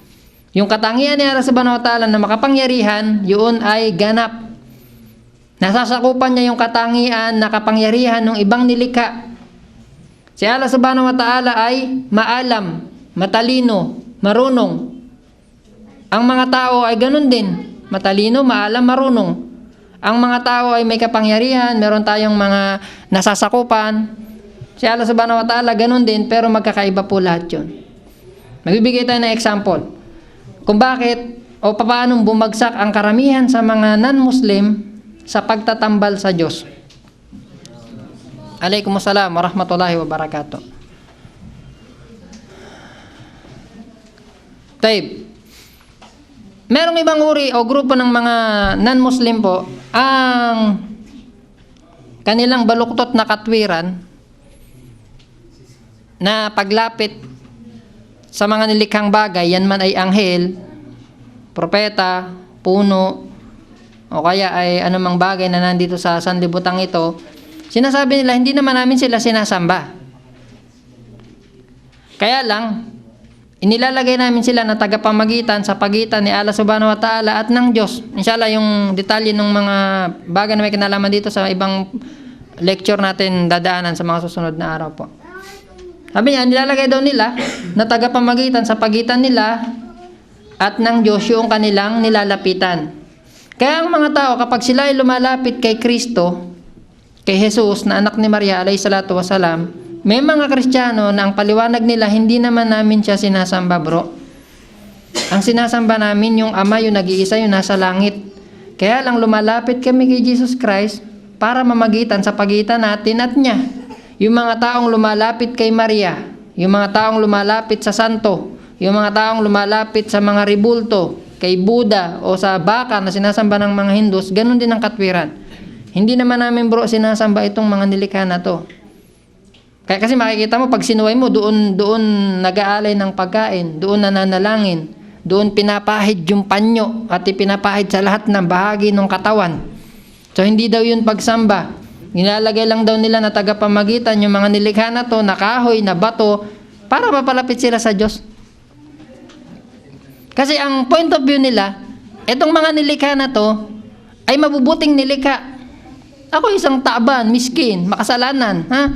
Yung katangian ni Allah Subhanahu wa Ta'ala na makapangyarihan, yun ay ganap. Nasasakupan niya yung katangian na kapangyarihan ng ibang nilikha. Si Allah Subhanahu wa Ta'ala ay maalam, matalino, marunong. Ang mga tao ay ganun din. Matalino, maalam, marunong. Ang mga tao ay may kapangyarihan, meron tayong mga nasasakupan. Si Allah Subhanahu wa Ta'ala ganun din, pero magkakaiba po lahat yun. Magbibigay tayo ng example. Kung bakit o paano bumagsak ang karamihan sa mga non-Muslim sa pagtatambal sa Diyos. Alaikumussalam warahmatullahi wabarakatuh. Merong ibang uri o grupo ng mga non-Muslim po, ang kanilang baluktot na katwiran na paglapit sa mga nilikhang bagay, yan man ay anghel, propeta, puno, o kaya ay anumang bagay na nandito sa sanlibutan ito, sinasabi nila, hindi naman namin sila sinasamba. Kaya lang, inilalagay namin sila na tagapamagitan sa pagitan ni Allah Subhanahu wa Ta'ala at ng Diyos. Inshallah, yung detalye ng mga bagay na may kinalaman dito sa ibang lecture natin dadaanan sa mga susunod na araw po. Sabi niya, nilalagay daw nila na tagapamagitan sa pagitan nila at ng Diyos yung kanilang nilalapitan. Kaya ang mga tao, kapag sila ay lumalapit kay Kristo, kay Jesus na anak ni Maria alayhi salatu wasalam, may mga Kristiyano na ang paliwanag nila, hindi naman namin siya sinasamba, bro. Ang sinasamba namin yung Ama, yung nag-iisa, yung nasa langit. Kaya lang lumalapit kami kay Jesus Christ para mamagitan sa pagitan natin at niya. Yung mga taong lumalapit kay Maria, yung mga taong lumalapit sa santo, yung mga taong lumalapit sa mga ribulto, kay Buddha o sa baka na sinasamba ng mga Hindus, ganun din ang katwiran. Hindi naman namin, bro, sinasamba itong mga nilikha na to. Kaya kasi makikita mo, pag sinuway mo, doon nag-aalay ng pagkain, doon nananalangin, doon pinapahid yung panyo at ipinapahid sa lahat ng bahagi ng katawan. So hindi daw yun pagsamba. Nilalagay lang daw nila na tagapamagitan yung mga nilikha na to, na kahoy, na bato, para mapalapit sila sa Diyos. Kasi ang point of view nila, itong mga nilikha na to, ay mabubuting nilikha. Ako isang taaban, miskin, makasalanan, ha?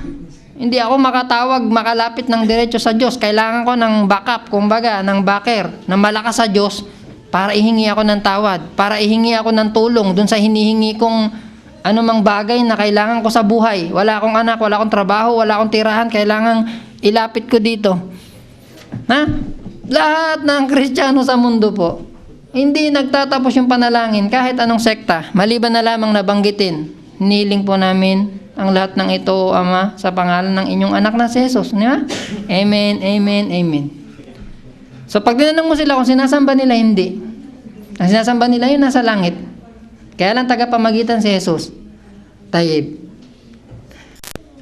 Hindi ako makatawag, makalapit ng diretso sa Diyos. Kailangan ko ng backup, kumbaga, ng backer, na malakas sa Diyos para ihingi ako ng tawad, para ihingi ako ng tulong dun sa hinihingi kong anumang bagay na kailangan ko sa buhay. Wala akong anak, wala akong trabaho, wala akong tirahan, kailangan ilapit ko dito. Ha? Lahat ng Kristiyano sa mundo po, hindi nagtatapos yung panalangin kahit anong sekta, maliban na lamang nabanggitin. Niling po namin ang lahat ng ito, O Ama, sa pangalan ng inyong anak na si Jesus. Di ba? Amen, amen, amen. So pag tinanong mo sila kung sinasamba nila, hindi. Ang sinasamba nila yun nasa langit. Kaya lang tagapamagitan si Jesus. Tayyib.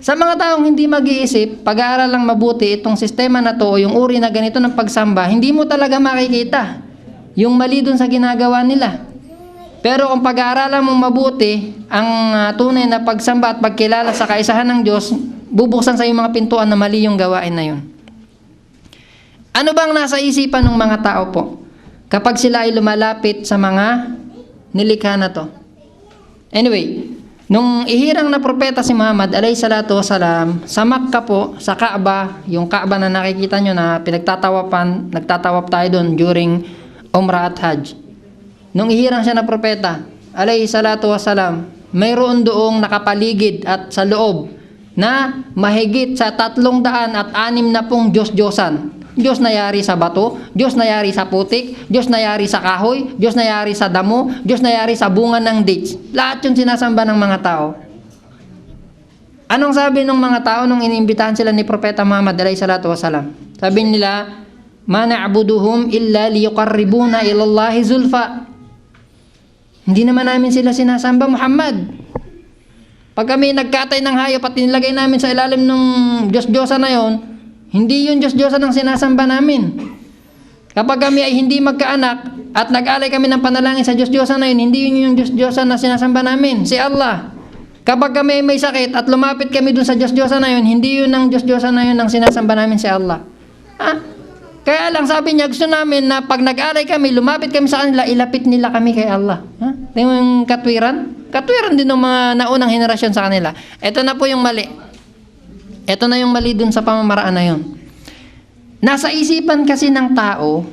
Sa mga taong hindi mag-iisip, pag-aaral lang mabuti itong sistema na to o yung uri na ganito ng pagsamba, hindi mo talaga makikita yung mali dun sa ginagawa nila. Pero kung pag-aaralan mong mabuti ang tunay na pagsamba at pagkilala sa kaisahan ng Diyos, bubuksan sa iyong mga pintuan na mali yung gawain na yun. Ano bang nasa isipan ng mga tao po kapag sila ay lumalapit sa mga nilikha na to? Anyway, nung ihirang na propeta si Muhammad alayhi salatu wasalam, sa Makkah po, sa Kaaba, yung Kaaba na nakikita nyo na nagtatawap tayo doon during Umrah at Hajj. Nung ihirang siya na propeta alayhi salatu wasalam, mayroon doong nakapaligid at sa loob na mahigit sa 360 Diyos-Diyosan. Diyos na yari sa bato, Diyos na yari sa putik, Diyos na yari sa kahoy, Diyos na yari sa damo, Diyos na yari sa bunga ng dates. Lahat yung sinasamba ng mga tao. Anong sabi ng mga tao nung inimbitahan sila ni Propeta Muhammad alayhi salatu wasalam? Sabi nila, ma na'buduhum illa liyuqarribuna ilallahi zulfa. Hindi naman namin sila sinasamba, Muhammad. Pag kami nagkatay ng hayop at nilagay namin sa ilalim ng Diyos-Diyosan na yon, hindi yun Diyos-Diyosan ang sinasamba namin. Kapag kami ay hindi magkaanak at nag-alay kami ng panalangin sa Diyos-Diyosan na yun, hindi yun yung Diyos-Diyosan na sinasamba namin, si Allah. Kapag kami ay may sakit at lumapit kami dun sa Diyos-Diyosan na yun, hindi yun ang Diyos-Diyosan na yun ang sinasamba namin, si Allah. Ha? Kaya lang sabi niya, gusto namin na pag nag-alay kami, lumapit kami sa kanila, ilapit nila kami kay Allah. Ha? Yung katwiran? Katwiran din ng mga naunang henerasyon sa kanila. Ito na po yung mali. Ito na yung mali dun sa pamamaraan na yun. Nasa isipan kasi ng tao,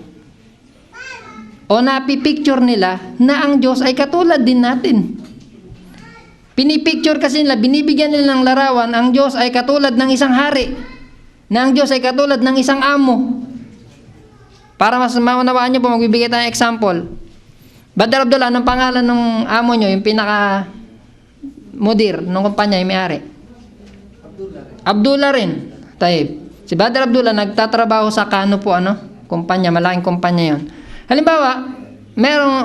o napipicture nila, na ang Diyos ay katulad din natin. Pinipicture kasi nila, binibigyan nila ng larawan, ang Diyos ay katulad ng isang hari, na ang Diyos ay katulad ng isang amo. Para mas maunawaan nyo po, magbibigay tayong example. Badar Abdullah, anong pangalan ng amo nyo, yung pinaka-mudir ng kumpanya, yung may-ari? Abdullah rin. Taib. Si Badar Abdullah, nagtatrabaho sa Kano po, kumpanya, malaking kumpanya yon. Halimbawa,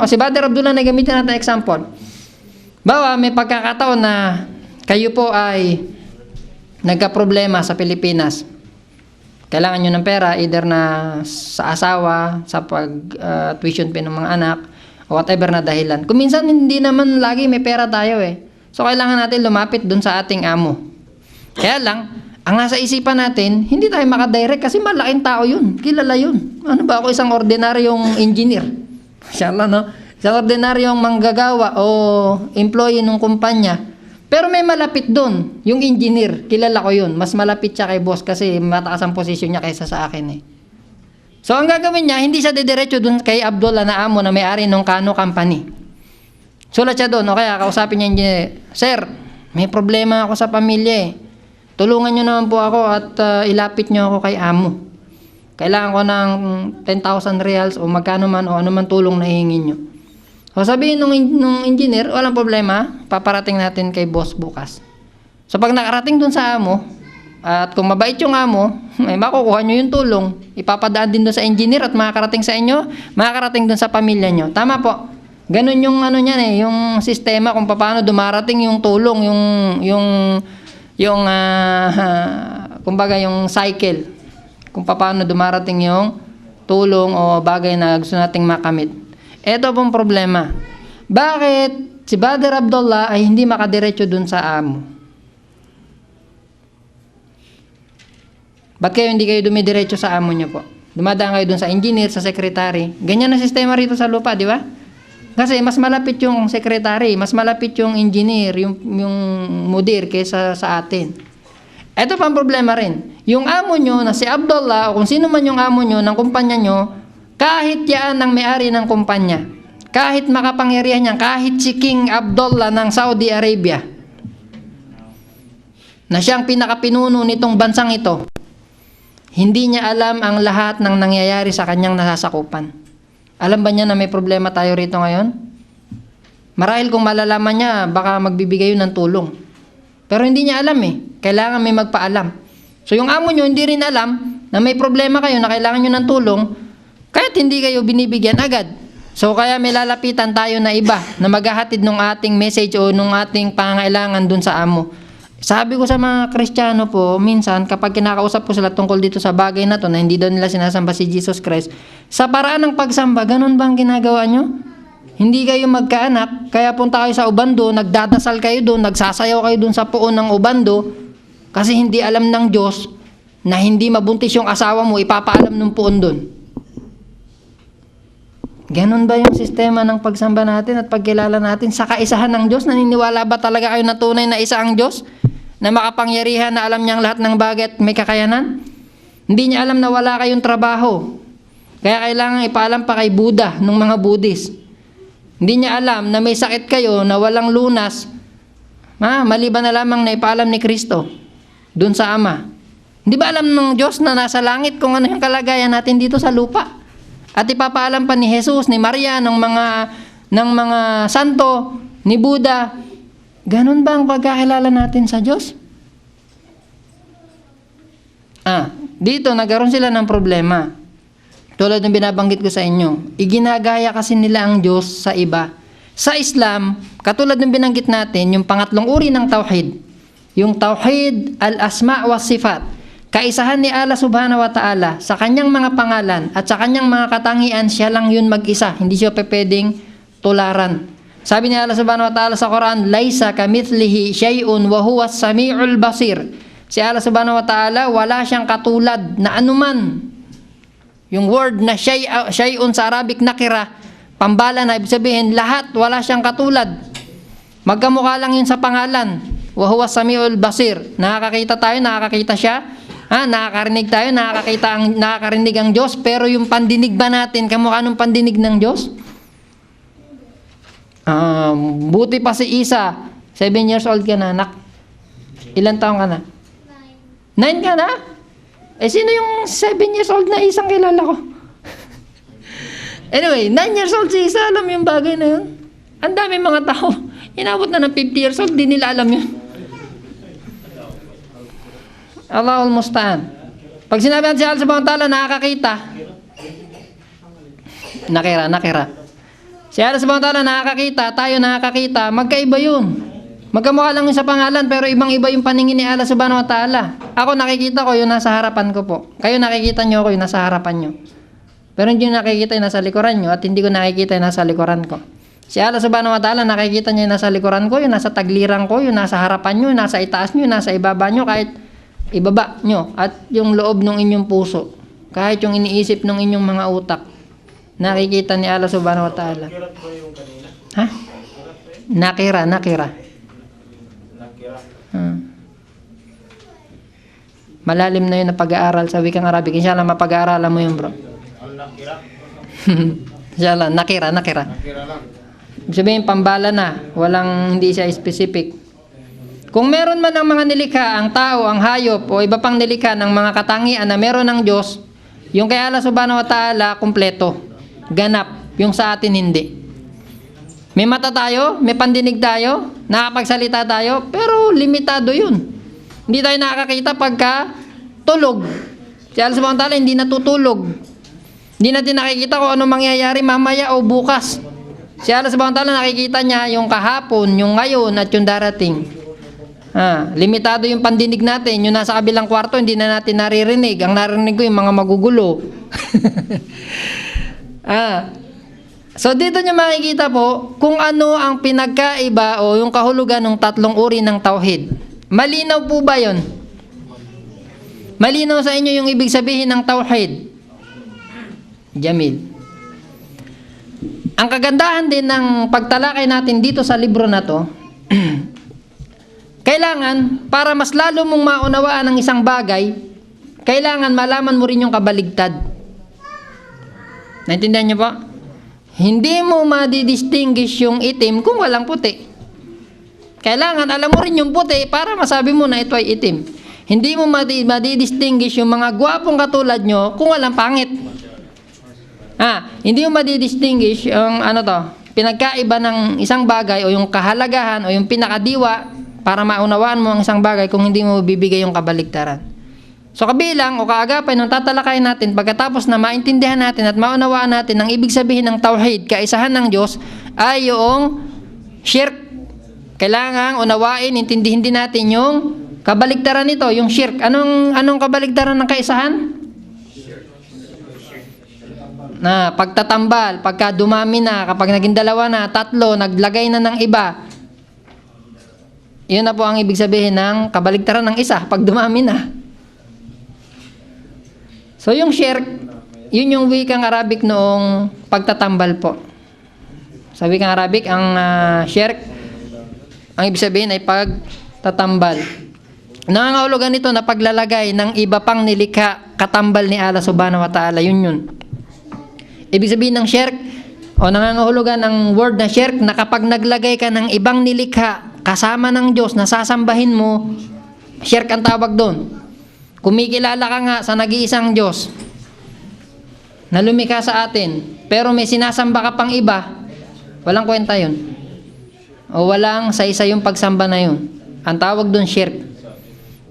si Badar Abdullah na gamitin natin example. Bawa, may pagkakataon na kayo po ay nagka-problema sa Pilipinas. Kailangan nyo ng pera, either na sa asawa, sa tuition pay ng mga anak, o whatever na dahilan. Kung minsan hindi naman lagi may pera tayo eh. So kailangan natin lumapit dun sa ating amo. Kaya lang, ang nasa isipan natin, hindi tayo makadirect kasi malaking tao yun. Kilala yun. Ano ba ako, isang ordinaryong engineer? Inshallah, no? Isang ordinaryong manggagawa o employee ng kumpanya. Pero may malapit doon, yung engineer, kilala ko yun. Mas malapit siya kay boss kasi mataas ang posisyon niya kaysa sa akin eh. So ang gagawin niya, hindi siya didiretso dun kay Abdullah na amo na may-ari ng Kano Company. Sulat siya doon, o kaya kausapin niya yung engineer, Sir, may problema ako sa pamilya eh. Tulungan niyo naman po ako at ilapit niyo ako kay amo. Kailangan ko ng 10,000 reals o magkano man o ano man tulong na hihingin niyo. So sabihin nung engineer, walang problema, paparating natin kay boss bukas. So pag nakarating dun sa amo, at kung mabait yung amo, ay makukuha nyo yung tulong. Ipapadaan din dun sa engineer at makakarating sa inyo, makakarating dun sa pamilya nyo. Tama po. Ganun yung ano niyan eh, yung sistema kung paano dumarating yung tulong, kumbaga yung cycle. Kung paano dumarating yung tulong o bagay na gusto nating makamit. Ito pong problema. Bakit si Brother Abdullah ay hindi makadiretso dun sa amo? Ba't kayo hindi kayo dumidiretso sa amo niyo po? Dumadaan kayo dun sa engineer, sa secretary. Ganyan na sistema rito sa lupa, di ba? Kasi mas malapit yung secretary, mas malapit yung engineer, yung mudir kaysa sa atin. Ito pang problema rin. Yung amo nyo na si Abdullah o kung sino man yung amo nyo ng kumpanya nyo, kahit yan ang may-ari ng kumpanya, kahit makapangyarihan niya, kahit si King Abdullah ng Saudi Arabia, na siyang pinakapinuno nitong bansang ito, hindi niya alam ang lahat ng nangyayari sa kanyang nasasakupan. Alam ba niya na may problema tayo rito ngayon? Marahil kung malalaman niya, baka magbibigay yun ng tulong. Pero hindi niya alam eh. Kailangan may magpaalam. So yung amo nyo hindi rin alam na may problema kayo na kailangan nyo ng tulong, kahit hindi kayo binibigyan agad. So kaya may lalapitan tayo na iba na maghahatid ng ating message o ng ating pangailangan dun sa amo. Sabi ko sa mga Kristiyano po, minsan kapag kinakausap ko sila tungkol dito sa bagay na to na hindi daw nila sinasamba si Jesus Christ, sa paraan ng pagsamba, ganun ba ang ginagawa nyo? Hindi kayo magkaanak, kaya punta kayo sa ubando, nagdadasal kayo doon, nagsasayaw kayo doon sa puon ng ubando, kasi hindi alam ng Diyos na hindi mabuntis yung asawa mo, ipapaalam ng puon doon. Ganun ba yung sistema ng pagsamba natin at pagkilala natin sa kaisahan ng Diyos? Naniniwala ba talaga kayo na tunay na isa ang Diyos? Na makapangyarihan, na alam niyang lahat ng bagay at may kakayanan? Hindi niya alam na wala kayong trabaho. Kaya kailangan ipaalam pa kay Buddha ng mga Buddhist. Hindi niya alam na may sakit kayo na walang lunas, maliban na lamang na ipaalam ni Kristo dun sa Ama. Hindi ba alam ng Diyos na nasa langit kung ano yung kalagayan natin dito sa lupa? At ipapaalam pa ni Jesus, ni Maria, ng mga santo, ni Buddha. Ganun ba ang pagkakilala natin sa Diyos? Dito nagkaroon sila ng problema. Tulad ng binabanggit ko sa inyo, iginagaya kasi nila ang Diyos sa iba. Sa Islam, katulad ng binanggit natin, yung pangatlong uri ng tauhid, yung tauhid al-asma' wa sifat, kaisahan ni Allah subhanahu wa ta'ala sa kanyang mga pangalan at sa kanyang mga katangian, siya lang yun mag-isa, hindi siya pwedeng tularan. Sabi ni Allah subhanahu wa ta'ala sa Quran, Laisa kamithlihi syai'un wa huwa as-sami'ul basir. Si Allah subhanahu wa ta'ala, wala siyang katulad na anuman. Yung word na syai'un sa Arabic nakira, pambala na ibig sabihin, lahat, wala siyang katulad. Magkamukha lang yun sa pangalan. Wa huwa as-sami'ul basir. Nakakakita tayo, nakakakita siya. Nakakarinig tayo, nakakarinig ang Diyos. Pero yung pandinig ba natin, kamukha nung pandinig ng Diyos? Buti pa si Isa, 7 years old ka na, anak. Ilan taong ka na? 9 ka na? Sino yung 7 years old na isang kilala ko? Anyway, 9 years old si Isa, alam yung bagay na yun. Ang dami mga tao, inabot na ng 50 years old, di nila alam yun. Allahul Musta'an. Pag sinabi natin si Allah subhanahu wa ta'ala, nakakakita. Nakira. Si Allah subhanahu wa ta'ala nakakakita, tayo nakakakita, magkaiba yun. Magkamukha lang yun sa pangalan, pero ibang-iba yung paningin ni Allah subhanahu wa ta'ala. Ako nakikita ko, yun nasa harapan ko po. Kayo nakikita nyo ko, yun nasa harapan nyo. Pero hindi nyo nakikita yung nasa likuran nyo, at hindi ko nakikita yung nasa likuran ko. Si Allah subhanahu wa ta'ala, nakikita nyo yung nasa likuran ko, yung nasa tagliran ko, yung nasa harapan nyo, yung nasa itaas nyo, yung nasa ibaba nyo, kahit ibaba nyo, at yung loob ng inyong puso, kahit yung iniisip ng inyong mga utak, nakikita ni Allah subhanahu wa ta'ala. Nakira. Malalim na yun na pag-aaral sa wikang Arabic. Inshallah, mapag-aaralan mo yun, bro. Siya lang, nakira. Ibig sabihin, pambala na. Hindi siya specific. Kung meron man ng mga nilikha, ang tao, ang hayop, o iba pang nilikha ng mga katangian na meron ng Diyos, yung kay Allah subhanahu wa ta'ala, kumpleto. Ganap. Yung sa atin, hindi. May mata tayo, may pandinig tayo, nakapagsalita tayo, pero limitado yun. Hindi tayo nakakakita pagka tulog. Si Allah subhanahu wa ta'ala hindi natutulog. Hindi natin nakikita kung ano mangyayari mamaya o bukas. Si Allah subhanahu wa ta'ala nakikita niya yung kahapon, yung ngayon at yung darating. Limitado yung pandinig natin. Yung nasa kabilang kwarto, hindi na natin naririnig. Ang naririnig ko yung mga magugulo. So dito nyo makikita po kung ano ang pinagkaiba o yung kahulugan ng tatlong uri ng tauhid. Malinaw po ba yun? Malinaw sa inyo yung ibig sabihin ng tauhid? Jamil. Ang kagandahan din ng pagtalakay natin dito sa libro na to, kailangan, para mas lalo mong maunawaan ang isang bagay, kailangan malaman mo rin yung kabaligtad. Naintindihan niyo po? Hindi mo madidistinguish yung itim kung walang puti. Kailangan alam mo rin yung puti para masabi mo na ito ay itim. Hindi mo madidistinguish yung mga gwapong katulad nyo kung walang pangit. Hindi mo madidistinguish yung pinagkaiba ng isang bagay o yung kahalagahan o yung pinakadiwa para maunawaan mo ang isang bagay kung hindi mo bibigay yung kabaligtaran. So kabilang o kaagapay nung tatalakayin natin pagkatapos na maintindihan natin at maunawaan natin ang ibig sabihin ng tauhid, kaisahan ng Diyos, ay yung shirk. Kailangan unawain, intindihin din natin yung kabaligtaran nito, yung shirk. Anong kabaligtaran ng kaisahan? Na pagtatambal, pagka dumami na, kapag naging dalawa na, tatlo, naglagay na ng iba. Yun na po ang ibig sabihin ng kabaligtaran ng isa, pag dumami na. So yung shirk, yun yung wikang Arabic noong pagtatambal po. Sa wikang Arabic, ang shirk, ang ibig sabihin ay pagtatambal. Nangangahulugan nito na paglalagay ng iba pang nilikha katambal ni Allah subhanahu wa ta'ala, yun. Ibig sabihin ng shirk, o nangangahulugan ng word na shirk, na kapag naglagay ka ng ibang nilikha kasama ng Diyos na sasambahin mo, shirk ang tawag doon. Kumikilala ka nga sa nag-iisang Diyos na lumikha sa atin, pero may sinasamba ka pang iba, walang kwenta yun. O walang sa isa yung pagsamba na yun. Ang tawag doon shirk.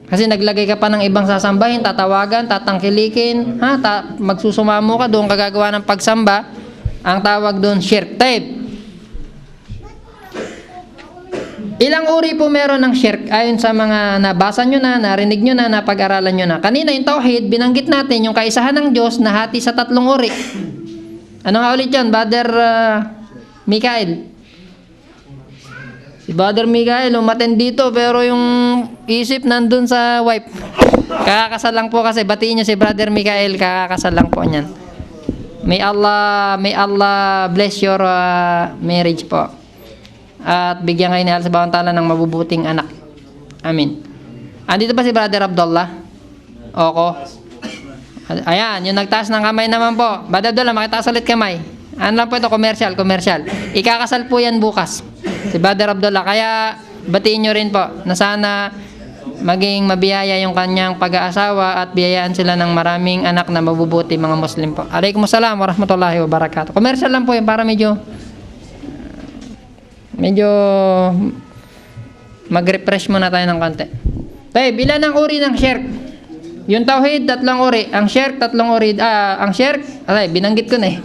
Kasi naglagay ka pa ng ibang sasambahin, tatawagan, tatangkilikin, magsusumamo ka, doon ka gagawa ng pagsamba. Ang tawag doon shirk. Type. Ilang uri po meron ng shirk ayon sa mga nabasa nyo na, narinig nyo na, napag-aralan nyo na. Kanina yung tauhid, binanggit natin yung kaisahan ng Diyos na hati sa tatlong uri. Ano nga ulit yun, Brother Mikael? Si Brother Mikael, umaten dito pero yung isip nandun sa wife. Kakakasal lang po kasi, batiin nyo si Brother Mikael, kakakasal lang po niyan. May Allah bless your marriage po. At bigyan kayo ni Allah subhanahu wa ta'ala ng mabubuting anak. Amin. Andito ba si Brother Abdullah? Oko. Ayan, yung nagtaas ng kamay naman po. Brother Abdullah, makitaas ulit kamay. Ano lang po ito, commercial. Ikakasal po yan bukas. Si Brother Abdullah. Kaya batiin nyo rin po na sana maging mabiyaya yung kanyang pag-aasawa at biyayaan sila ng maraming anak na mabubuti mga Muslim po. Alaikumussalam warahmatullahi wabarakatuh. Commercial lang po yun para medyo mag-refresh muna tayo ng konti. Tayo, ilan ang uri ng shirk? Yung tauhid, tatlong uri. Ang shirk, tatlong uri. Ang shirk, binanggit ko na eh.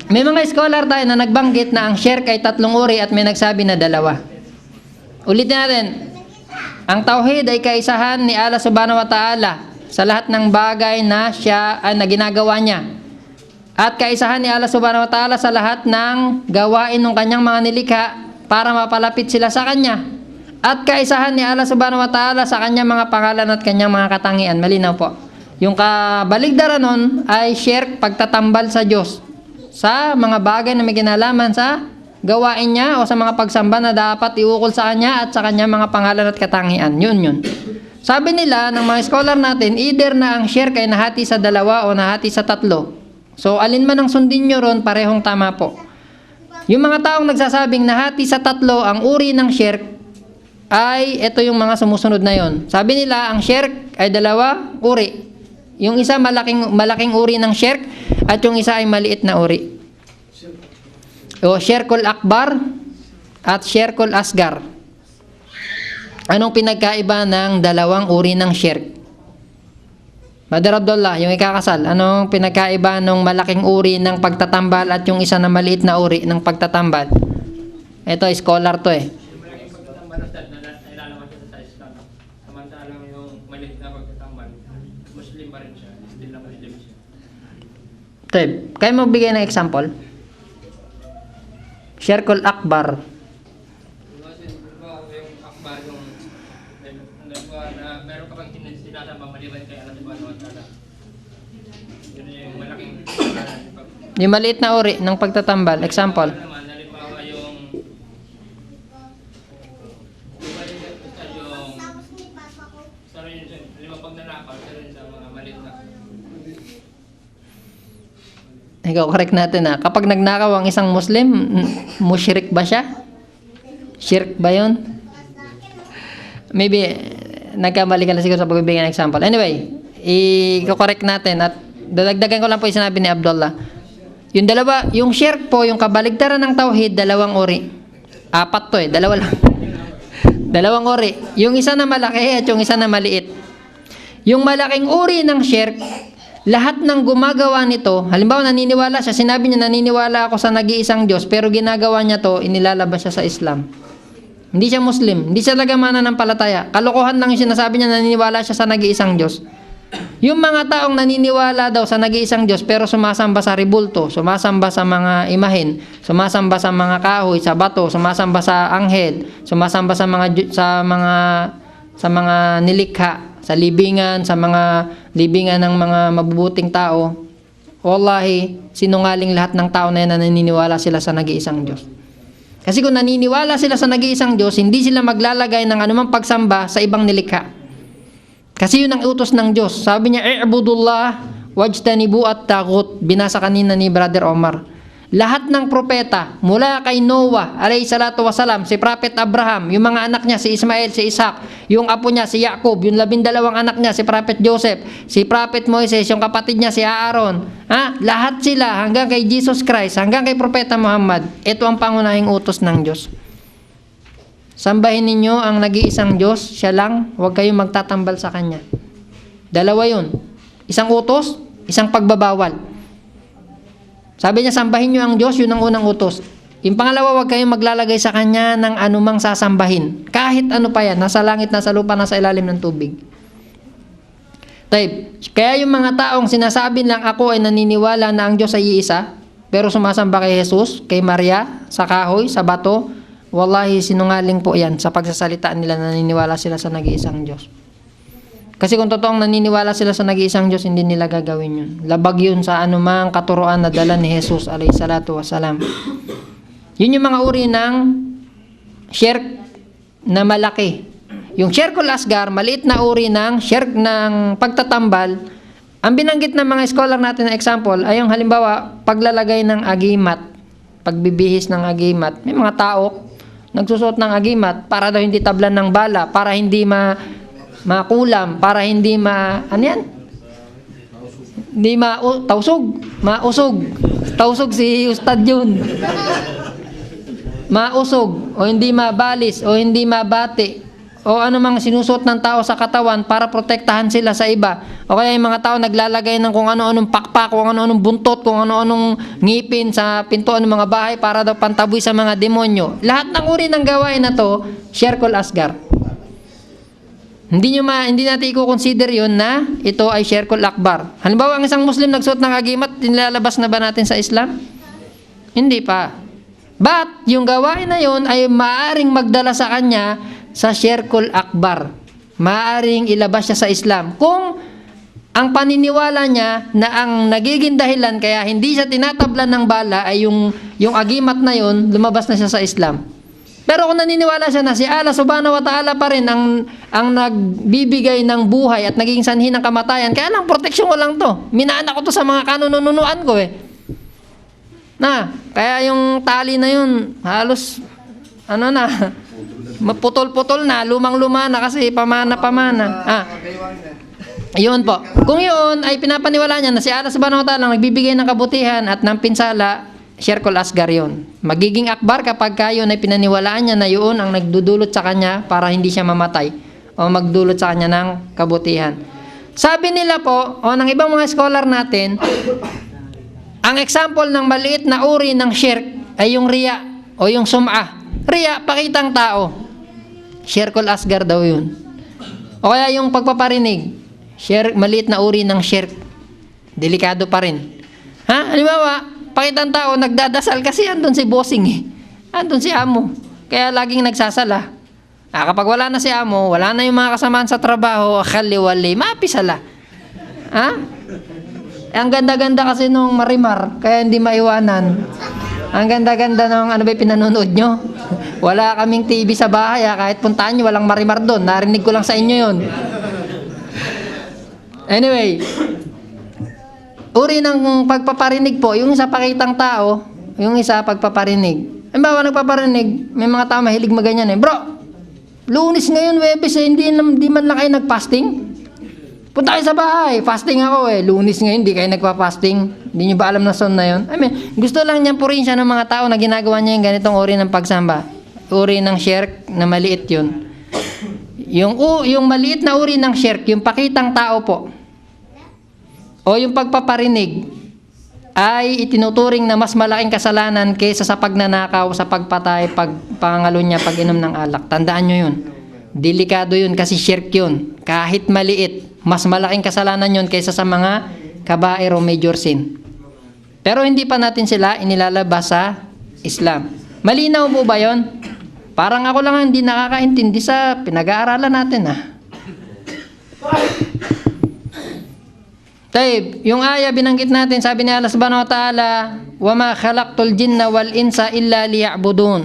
May mga scholar tayo na nagbanggit na ang shirk ay tatlong uri at may nagsabi na dalawa. Ulitin natin. Ang tauhid ay kaisahan ni Allah subhanahu wa ta'ala sa lahat ng bagay na na ginagawa niya. At kaisahan ni Allah subhanahu wa ta'ala sa lahat ng gawain ng kanyang mga nilikha para mapalapit sila sa kanya. At kaisahan ni Allah subhanahu wa ta'ala sa kanyang mga pangalan at kanyang mga katangian. Malinaw po. Yung kabaligtaran nun ay shirk, pagtatambal sa Diyos sa mga bagay na may kinalaman sa gawain niya o sa mga pagsamba na dapat iukol sa kanya at sa kanyang mga pangalan at katangian. Yun. Sabi nila ng mga scholar natin, either na ang shirk ay nahati sa dalawa o nahati sa tatlo. So, alin man ang sundin nyo ron, parehong tama po. Yung mga taong nagsasabing nahati sa tatlo ang uri ng shirk, ay ito yung mga sumusunod na yon. Sabi nila, ang shirk ay dalawa uri. Yung isa malaking uri ng shirk, at yung isa ay maliit na uri. O shirkul akbar at shirkul asgar. Anong pinagkaiba ng dalawang uri ng shirk? Brother Abdullah, yung ikakasal, anong pinagkaiba ng malaking uri ng pagtatambal at yung isa na maliit na uri ng pagtatambal? Ito, scholar to eh. Yung malaking pagtatambal na nilalaman siya sa Islam. Samantalang yung maliit na pagtatambal, Muslim pa rin siya. Still na Muslim siya. Teb, kaya mo bigay ng example? Shirkul akbar. Kasi yung akbar yung na meron ka pang sinasamba maliban kay Allah subhanahu wa ta'ala. Yun yung malaking Yung maliit na uri ng pagtatambal. Example. naman, halimbawa yung sa rin yung pag nanakaw, sa rin sa mga maliit na. Ikaw, correct natin ha. Kapag nagnakaw ang isang Muslim, mushrik ba siya? Shirk ba yun? Maybe, nagkamali ka na siguro sa pagbibigay ng example. Anyway, i-correct natin at dadagdagan ko lang po yung sinabi ni Abdullah. Yung dalawa, yung shirk po, yung kabaligtaran ng tauhid, dalawang uri. Apat to eh, dalawa lang. Dalawang uri. Yung isa na malaki at yung isa na maliit. Yung malaking uri ng shirk, lahat ng gumagawa nito, halimbawa naniniwala siya, sinabi niya naniniwala ako sa nag-iisang Diyos, pero ginagawa niya to, inilalabas siya sa Islam. Hindi siya Muslim, hindi siya talaga mananampalataya. Kalokohan lang yung sinasabi niya, naniniwala siya sa nag-iisang Diyos. Yung mga taong naniniwala daw sa nag-iisang Diyos pero sumasamba sa ribulto, sumasamba sa mga imahen, sumasamba sa mga kahoy, sa bato, sumasamba sa anghel, sumasamba sa mga nilikha, sa libingan, sa mga libingan ng mga mabubuting tao. Wallahi, sinungaling lahat ng tao na yan na naniniwala sila sa nag-iisang Diyos. Kasi kung naniniwala sila sa nag-iisang Diyos, hindi sila maglalagay ng anumang pagsamba sa ibang nilikha. Kasi yun ang utos ng Diyos. Sabi niya, i'budullah wajtanibu at-taghut. Binasa kanina ni Brother Omar. Lahat ng propeta, mula kay Noah, alayhi salatu wasalam, si Prophet Abraham, yung mga anak niya, si Ismael, si Isaac, yung apo niya, si Jacob, yung 12 anak niya, si Prophet Joseph, si Prophet Moises, yung kapatid niya, si Aaron. Lahat sila, hanggang kay Jesus Christ, hanggang kay Propeta Muhammad, ito ang pangunahing utos ng Diyos. Sambahin ninyo ang nag-iisang Diyos, siya lang, huwag kayong magtatambal sa Kanya. Dalawa yun. Isang utos, isang pagbabawal. Sabi niya, sambahin nyo ang Diyos, yun ang unang utos. Yung pangalawa, huwag kayong maglalagay sa Kanya ng anumang sasambahin. Kahit ano pa yan, nasa langit, nasa lupa, nasa ilalim ng tubig. Kaya yung mga taong sinasabi lang ako ay naniniwala na ang Diyos ay iisa, pero sumasamba kay Jesus, kay Maria, sa kahoy, sa bato, wallahi sinungaling po yan sa pagsasalitaan nila na naniniwala sila sa nag-iisang Diyos. Kasi kung totoong naniniwala sila sa nag-iisang Diyos, hindi nila gagawin yun. Labag yun sa anumang katuroan na dala ni Jesus alayhi salatu wasalam. Yun yung mga uri ng shirk na malaki. Yung shirkul asgar, maliit na uri ng shirk ng pagtatambal. Ang binanggit ng mga scholar natin na example ay yung halimbawa, paglalagay ng agimat, pagbibihis ng agimat. May mga tao nagsusuot ng agimat para daw hindi tablan ng bala, para hindi makulam, para hindi hindi mausog si Ustad yun. Mausog, o hindi mabalis, o hindi mabati, o ano mang sinusuot ng tao sa katawan para protektahan sila sa iba. O kaya yung mga tao naglalagay ng kung ano-anong pakpak, kung ano-anong buntot, kung ano-anong ngipin sa pintuan ng mga bahay para daw pantaboy sa mga demonyo. Lahat ng uri ng gawain na to, shirkul asgar. Hindi natin i-consider yun na ito ay shirkul akbar. Halimbawa, ang isang Muslim nagsuot ng agimat, nilalabas na ba natin sa Islam? Hindi pa. But, yung gawain na yun ay maaaring magdala sa kanya sa shirkul akbar. Maaaring ilabas siya sa Islam. Kung ang paniniwala niya na ang nagiging dahilan kaya hindi siya tinatablan ng bala ay yung agimat na yun, lumabas na siya sa Islam. Pero kung naniniwala siya na si Allah subhanahu wa ta'ala pa rin ang nagbibigay ng buhay at naging sanhi ng kamatayan, kaya lang proteksyon ko lang to. Minaanak ko to sa mga kanununuan ko eh. Kaya yung tali na yun, halos, maputol-putol na, lumang-luma na kasi pamana-pamana. Yun po. Kung yun ay pinapaniwala niya na si Allah subhanahu wa ta'ala nagbibigay ng kabutihan at ng pinsala, Syirkul Asgar yun. Magiging akbar kapag yun ay pinaniwalaan niya na yun ang nagdudulot sa kanya para hindi siya mamatay o magdulot sa kanya ng kabutihan. Sabi nila po, o ng ibang mga scholar natin, ang example ng maliit na uri ng syirk ay yung riya o yung sum'ah. Riya, pakitang tao. Syirkul Asgar daw yun. O kaya yung pagpaparinig, maliit na uri ng syirk. Delikado pa rin. Halimbawa, pakitang tao, nagdadasal kasi andun si bossing eh. Andun si amo. Kaya laging nagsasala. Kapag wala na si amo, wala na yung mga kasamaan sa trabaho, akali-wali, mapisala. Ang ganda-ganda kasi nung Marimar, kaya hindi maiwanan. Ang ganda-ganda nung ano ba pinanonood nyo? Wala kaming TV sa bahay, kahit puntaan nyo, walang Marimar doon. Narinig ko lang sa inyo yun. Anyway, uri ng pagpaparinig po, yung isa pakitang tao, yung isa pagpaparinig. Halimbawa, nagpaparinig, may mga tao mahilig maganyan eh. Bro, Lunes ngayon, Webes, hindi man lang kayo nag-fasting? Punta kayo sa bahay, fasting ako eh. Lunes ngayon, hindi kayo nagpa-fasting. Hindi nyo ba alam na son na yun? Gusto lang niyan purihin siya ng mga tao na ginagawa niya yung ganitong uri ng pagsamba. Uri ng syirk na maliit yun. Yung maliit na uri ng syirk, yung pakitang tao po, o yung pagpaparinig ay itinuturing na mas malaking kasalanan kaysa sa pagnanakaw, sa pagpatay, pagpangalunya, pag-inom ng alak. Tandaan nyo yun. Delikado yun kasi syirk yun. Kahit maliit, mas malaking kasalanan yun kaysa sa mga kabair o major sin. Pero hindi pa natin sila inilalabas sa Islam. Malinaw po ba yun? Parang ako lang hindi nakakaintindi sa pinag-aaralan natin Taib, yung aya binanggit natin, sabi ni Allah subhanahu wa ta'ala, وَمَا خَلَقْتُ الْجِنَّ وَالْإِنسَ إِلَّا لِيَعْبُدُونَ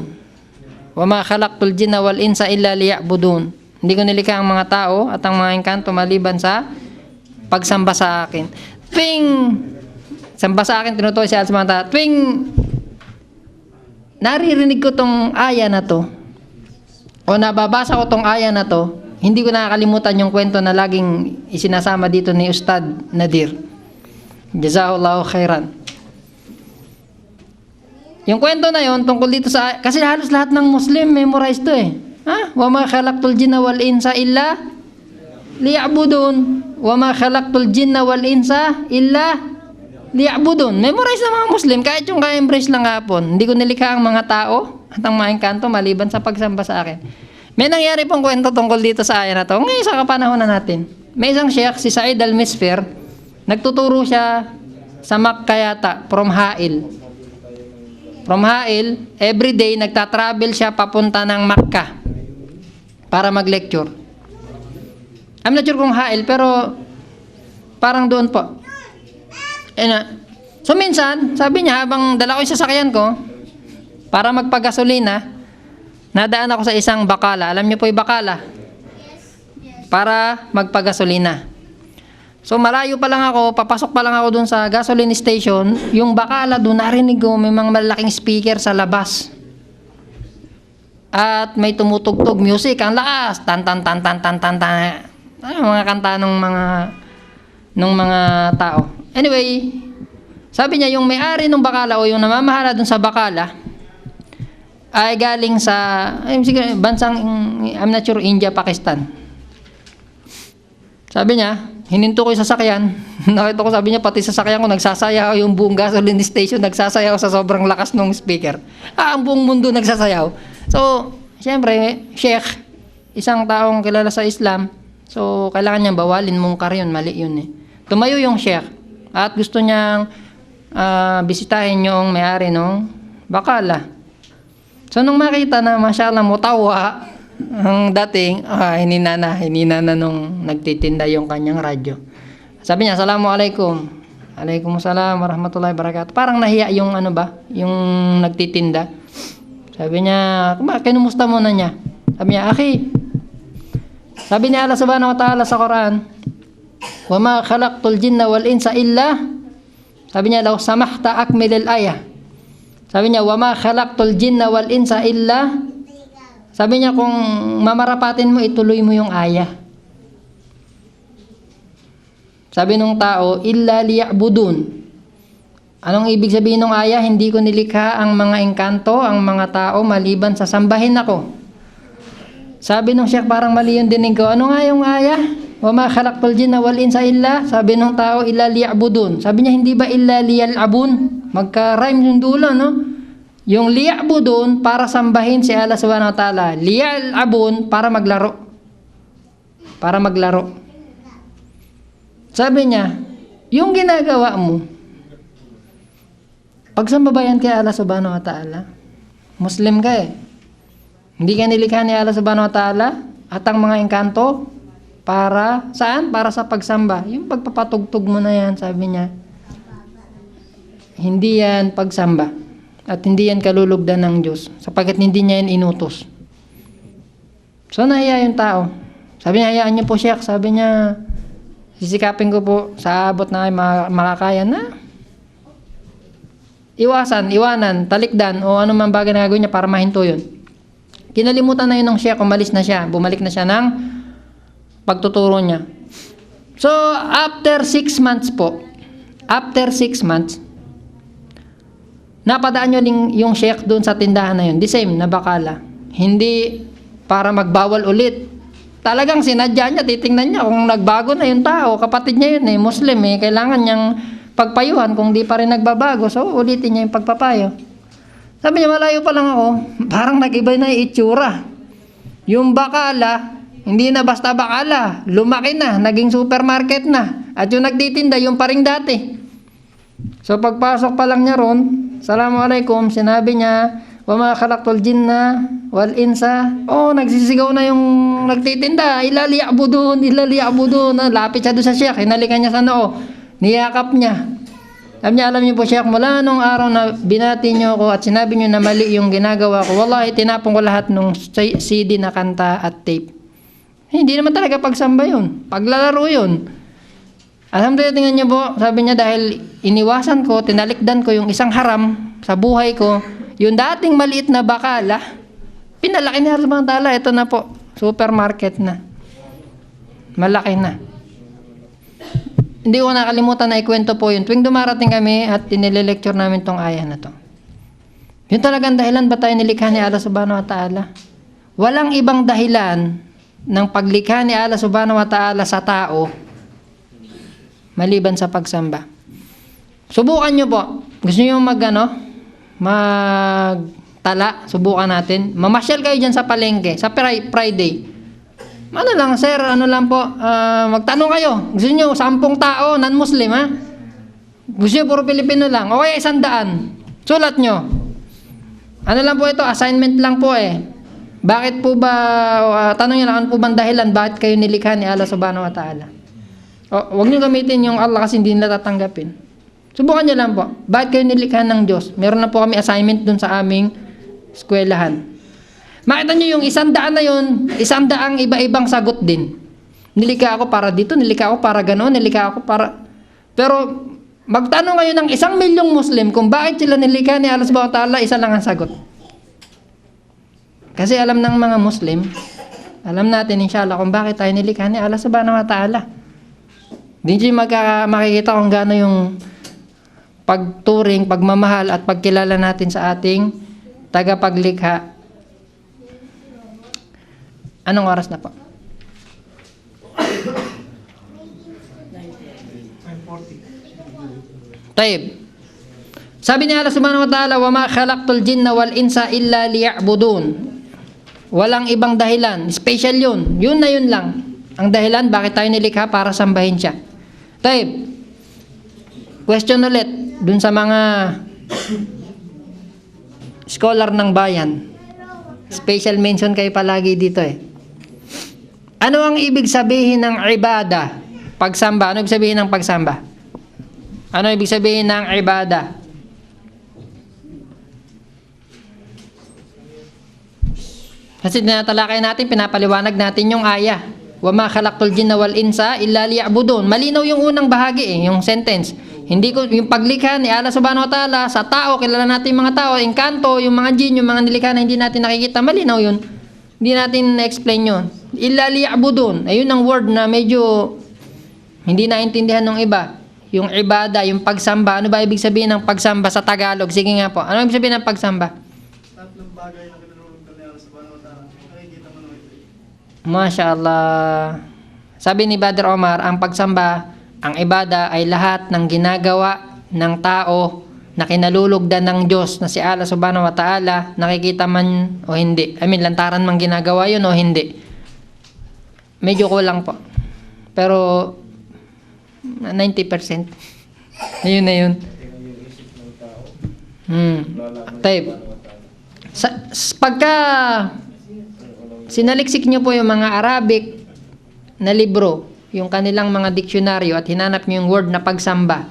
وَمَا خَلَقْتُ الْجِنَّ وَالْإِنسَ إِلَّا لِيَعْبُدُونَ. Hindi ko nilikha ang mga tao at ang mga engkanto maliban sa pagsamba sa akin. Samba sa akin, tinutukoy si Allah subhanahu wa ta'ala, tuwing naririnig ko tong aya na to, o nababasa ko tong aya na to, hindi ko nakakalimutan yung kwento na laging isinasama dito ni Ustad Nadir. Jazakallahu khairan. Yung kwento na yon tungkol dito sa, kasi halos lahat ng Muslim memorize to eh. Wa ma khalaqtul jinna wal insa illa liya'budun. Wa ma khalaqtul jinna wal insa illa liya'budun. Memorize ng mga Muslim kahit yung ka-embrace lang hapon. Hindi ko nilikha ang mga tao at ang mga engkanto maliban sa pagsamba sa akin. May nangyari pong kwento tungkol dito sa aya na to. Ngayon sa kapanahon na natin. May isang sheikh, si Said al-Misfir, nagtuturo siya sa Makkah yata, from Hail. From Hail, everyday nagtatravel siya papunta ng Makkah para mag-lecture. I'm not sure kung Hail, pero parang doon po. So minsan, sabi niya, habang dala ko yung sasakyan ko, para magpagasolina, nadaan ako sa isang bakala. Alam niyo po yung bakala? Para magpagasolina. So malayo pa lang ako, papasok pa lang ako dun sa gasoline station. Yung bakala doon, narinig ko may mga malaking speaker sa labas. At may tumutugtog music, ang lakas. Tan tan tan tan tan tan tan. Mga kanta ng mga tao. Anyway, sabi niya yung may-ari ng bakala o yung namamahala dun sa bakala ay galing sa bansang, I'm not sure, India, Pakistan. Sabi niya, hininto ko yung sasakyan. Nakita ko, sabi niya, pati sasakyan ko nagsasayaw, yung buong gasoline station nagsasayaw sa sobrang lakas ng speaker. Ang buong mundo nagsasayaw. So, siyempre, sheikh, isang taong kilala sa Islam, so kailangan niyang bawalin, mungkar yun, mali yun eh. Tumayo yung sheikh at gusto niyang bisitahin yung may-ari ng bakala. So nung makita na masyaallah mutawa ang dating, hinina na nung nagtitinda yung kanyang radyo. Sabi niya, Assalamualaikum. Alaikumussalam warahmatullahi wabarakatuh. Parang nahiya yung yung nagtitinda. Sabi niya, kinumusta muna niya. Sabi niya, akhi, sabi niya Allah subhanahu wa ta'ala sa Quran, wa ma khalaqtul jinna wal insa illa, sabi niya, law samahta akmil al-ayah. Sabi niya, wa ma khalaqtul jinna wal insa illa, sabi niya, kung mamarapatin mo, ituloy mo yung ayah. Sabi nung tao, illa liya'budun. Anong ibig sabihin ng ayah? Hindi ko nilikha ang mga engkanto, ang mga tao, maliban sa sambahin ako. Sabi nung Sheikh, parang mali yung dinig ko. Ano nga yung ayah? Wa ma khalaqtul jinna wal insa illa. Sabi nung tao, illa liya'budun. Sabi niya, hindi ba illa liyal'abun? Magka-rhyme yung dulo, no? Yung liya'budun, para sambahin si Allah subhanahu wa ta'ala. Liyal'abun, para maglaro. Para maglaro. Sabi niya, yung ginagawa mo, pagsambabayan kay Allah subhanahu wa ta'ala, Muslim ka eh. Hindi ka nilikha ni Allah subhanahu wa ta'ala at ang mga engkanto para saan? Para sa pagsamba. Yung pagpapatugtog mo na yan, sabi niya, hindi yan pagsamba at hindi yan kalulugdan ng Diyos sapagkat hindi niya yan inutos. So nahiya yung tao. Sabi niya, hayaan niyo po Sheikh. Sabi niya, sisikapin ko po sa abot na makakaya na iwanan, talikdan o anumang bagay na gagawin niya para mahinto yun. Kinalimutan na yun ng Sheikh, umalis na siya, bumalik na siya ng pagtuturo niya. So, after 6 months po, napadaan nyo yung Sheikh doon sa tindahan na yun, the same, na bakala. Hindi para magbawal ulit. Talagang sinadya niya, titingnan niya kung nagbago na yung tao, kapatid niya yun eh, Muslim eh, kailangan niyang pagpayuhan kung di pa rin nagbabago. So, ulitin niya yung pagpapayo. Sabi niya, malayo pa lang ako. Parang nag-iba na yung itsura. Yung bakala, hindi na basta bakala. Lumaki na, naging supermarket na. At yung nagtitinda, yung pa rin dati. So, pagpasok pa lang niya ron, Assalamualaikum, sinabi niya, wa ma khalaqtul jinna wal insa. Oh, nagsisigaw na yung nagtitinda. Ilali abudun. Lapit siya doon sa Sheikh. Hinalikan niya sa noo. Niyakap niya. Sabi niya, alam niyo po Sheikh, mula nung araw na binati niyo ako at sinabi niyo na mali yung ginagawa ko, wallahi tinapon ko lahat nung CD na kanta at tape. Hindi naman talaga pagsamba yun. Paglalaro yun. Alhamdulillah, tingnan niyo po, sabi niya, dahil iniwasan ko, tinalikdan ko yung isang haram sa buhay ko, yung dating maliit na bakala, pinalaki niya sa mga tala. Ito na po, supermarket na. Malaki na. Hindi ko nakalimutan na ikwento po yun. Tuwing dumarating kami at tinile-lecture namin tong ayah na to. Yun talagang dahilan ba tayo nilikha ni Allah subhanahu wa ta'ala? Walang ibang dahilan ng paglikha ni Allah subhanahu wa ta'ala sa tao maliban sa pagsamba. Subukan nyo po. Gusto nyo magtala? Subukan natin. Mamasyal kayo dyan sa palengke, sa Friday. Ano lang, sir, magtanong kayo. Gusto nyo 10 tao, non-Muslim, ha? Gusto nyo puro Pilipino lang. O kaya 100. Sulat nyo. Ano lang po ito, assignment lang po eh. Bakit po ba, tanong nyo lang, ano po bang dahilan, bakit kayo nilikha ni Allah subhanahu wa ta'ala? O, huwag nyo gamitin yung Allah kasi hindi nila tatanggapin. Subukan nyo lang po, bakit kayo nilikha ng Diyos? Meron na po kami assignment dun sa aming eskwelahan. Makita nyo yung 100 na yun, 100 iba-ibang sagot din. Nilikha ako para dito, nilikha ako para gano'n, nilikha ako para... Pero magtanong ngayon ng 1,000,000 Muslim kung bakit sila nilikha ni Allah subhanahu wa ta'ala, isa lang ang sagot. Kasi alam ng mga Muslim, alam natin inshallah kung bakit tayo nilikha ni Allah subhanahu wa ta'ala. Hindi nyo makikita kung gaano yung pagturing, pagmamahal at pagkilala natin sa ating tagapaglikha. Anong oras na po? 9:40. Taib. Sabi ni Allah subhanahu wa ta'ala, wa ma khalaqtul jinna wal insa illa liya'budun. Walang ibang dahilan. Special yun. Yun na yun lang. Ang dahilan, bakit tayo nilikha? Para sambahin siya. Taib. Question ulit. Dun sa mga scholar ng bayan. Special mention kayo palagi dito eh. Ano ang ibig sabihin ng ibada? Pagsamba. Ano ibig sabihin ng pagsamba? Ano ibig sabihin ng ibada? Kasi tinatalakay natin, pinapaliwanag natin yung aya. Wa ma khalaqtul jinna wal insa illa liya'budun. Malinaw yung unang bahagi yung sentence. Hindi ko yung paglikha ni Allah Subhanahu wa Ta'ala sa tao, kilala natin yung mga tao, engkanto, yung mga jin, yung mga nilikha na hindi natin nakikita, malinaw yun. Hindi natin na-explain yun. Illa liya'budun. Ayun ang word na medyo hindi naintindihan ng iba. Yung ibada, yung pagsamba. Ano ba ibig sabihin ng pagsamba sa Tagalog? Sige nga po. Ano ibig sabihin ng pagsamba? Tatlong bagay na kinalulugdan ni Allah subhanahu wa ta'ala. Nakikita mo naman ito. Masya Allah. Sabi ni Brother Omar, ang pagsamba, ang ibada ay lahat ng ginagawa ng tao na kinalulugdan ng Diyos na si Allah Subhanahu wa Ta'ala, nakikita man o hindi. I mean, lantaran man ginagawa yun o hindi. Medyo kulang po. Pero 90%. Ayun na yun. Tayo. Pagka sinaliksik nyo po yung mga Arabic na libro, yung kanilang mga diksyonaryo at hinanap nyo yung word na pagsamba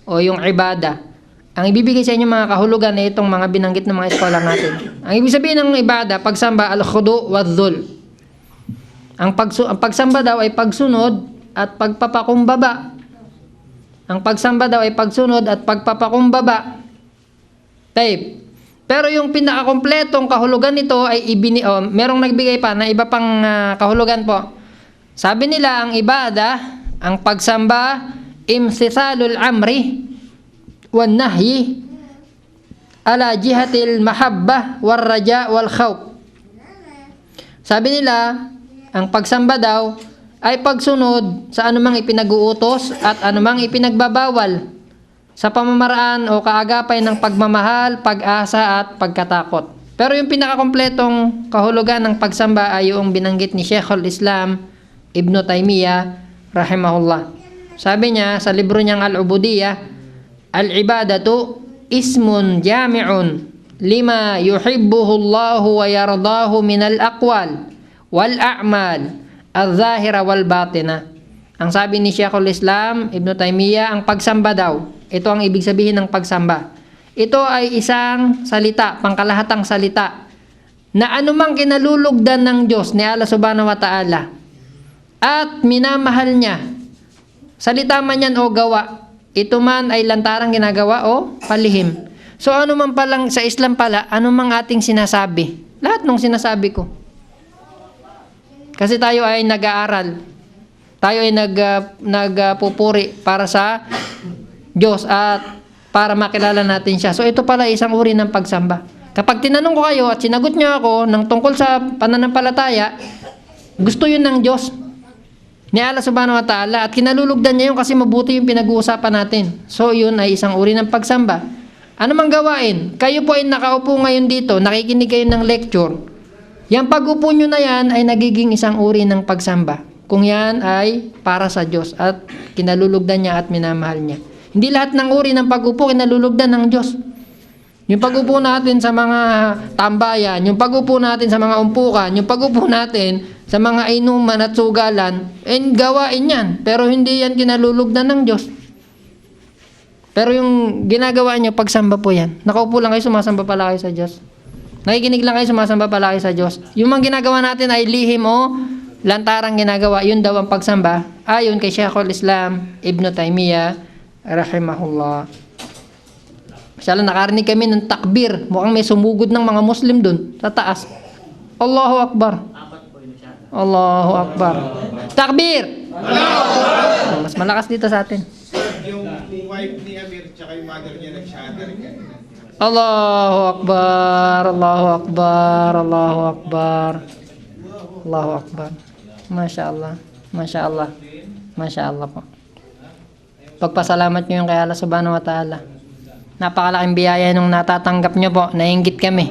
o yung ibada, ang ibibigay sa inyo mga kahulugan na itong mga binanggit ng mga scholar natin. Ang ibig sabihin ng ibada, pagsamba, al-khudu wa dhul. Ang pagsamba daw ay pagsunod at pagpapakumbaba. Ang pagsamba daw ay pagsunod at pagpapakumbaba. Tape. Pero yung pinakakompletong kahulugan nito ay merong nagbigay pa na iba pang kahulugan po. Sabi nila ang ibada, ang pagsamba, imtithalul amri wan nahyi ala jihatil mahabbah war raja wal khawf. Sabi nila, ang pagsamba daw ay pagsunod sa anumang ipinag-uutos at anumang ipinagbabawal sa pamamaraan o kaagapay ng pagmamahal, pag-asa at pagkatakot. Pero yung pinakakompletong kahulugan ng pagsamba ay yung binanggit ni Sheikhul Islam Ibn Taymiyyah rahimahullah. Sabi niya sa libro niyang Al-Ubudiyah, al-ibadatu ismun jami'un lima yuhibbuhu Allah wa yardahu min al-aqwal wal a'mal al-zahira wal batina. Ang sabi ni Sheikhul Islam Ibn Taymiyyah, ang pagsamba daw, ito ang ibig sabihin ng pagsamba. Ito ay isang salita, pangkalahatang salita, na anumang kinalulugdan ng Diyos ni Allah Subhanahu wa Ta'ala at minamahal niya, salita man yan o gawa, ito man ay lantarang ginagawa o palihim. So ano man palang sa Islam pala, ano mang ating sinasabi, lahat ng sinasabi ko. Kasi tayo ay nag-aaral, tayo ay nagpupuri para sa Diyos at para makilala natin siya. So ito pala isang uri ng pagsamba. Kapag tinanong ko kayo at sinagot niyo ako ng tungkol sa pananampalataya, gusto yun ng Diyos ni Allah Subhanahu wa Ta'ala at kinalulugdan niya yun kasi mabuti yung pinag-uusapan natin. So yun ay isang uri ng pagsamba. Ano mang gawain? Kayo po ay nakaupo ngayon dito, nakikinig kayo ng lecture. Yang pag-upo nyo na yan ay nagiging isang uri ng pagsamba. Kung yan ay para sa Diyos at kinalulugdan niya at minamahal niya. Hindi lahat ng uri ng pag-upo kinalulugdan ng Diyos. Yung pag-upo natin sa mga tambayan, yung pag-upo natin sa mga umpukan, yung pag-upo natin sa mga inuman at sugalan, gawain yan. Pero hindi yan kinalulugdan ng Diyos. Pero yung ginagawa niyo, pagsamba po yan. Nakaupo lang kayo, sumasamba pala kayo sa Diyos. Nakikinig lang kayo, sumasamba pala kayo sa Diyos. Yung mga ginagawa natin ay lihim o lantarang ginagawa. Yun daw ang pagsamba. Ayon kay Sheikhul Islam Ibn Taymiyyah rahimahullah. Masyala nakarinig kami ng takbir. Mukhang may sumugod ng mga Muslim dun sa taas. Allahu Akbar. Allahu Akbar. Takbir! Mas malakas dito sa atin. Yung wife ni Amir tsaka yung mother niya nag-shatter kanina. Allahu Akbar, Allahu Akbar, Allahu Akbar. Allahu Akbar. Masya Allah, Masya Allah, Masya Allah po. Pagpasalamat nyo yung kay Allah Subhanahu wa Ta'ala. Napakalaking biyaya nung natatanggap nyo po, nainggit kami.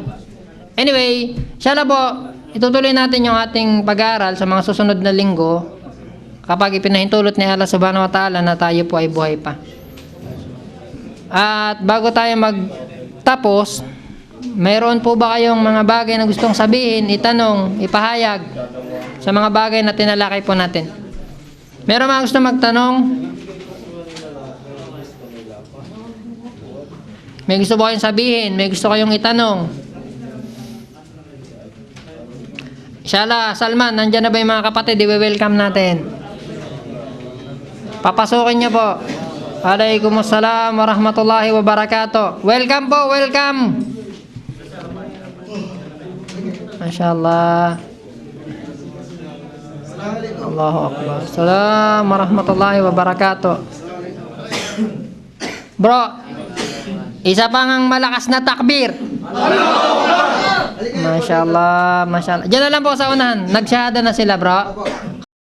Anyway, inshallah po, itutuloy natin yung ating pag-aaral sa mga susunod na linggo kapag ipinahintulot ni Allah Subhanahu wa Ta'ala na tayo po ay buhay pa. At bago tayo magtapos, mayroon po ba kayong mga bagay na gustong sabihin, itanong, ipahayag sa mga bagay na tinalakay po natin? Meron mga gusto magtanong? May gusto ba kayong sabihin? May gusto kayong itanong? Inshallah, Salman, nandyan na ba yung mga kapatid? I-welcome natin. Papasukin niyo po. Waalaikumsalam warahmatullahi wabarakatuh. Welcome po, welcome. Masyaallah. Allahu Akbar. Assalamualaikum warahmatullahi wabarakatuh. Bro, isa pang ang malakas na takbir. Masyaallah, masyaallah. Diyan na lang po sa unahan. Nagsyahada na sila, bro.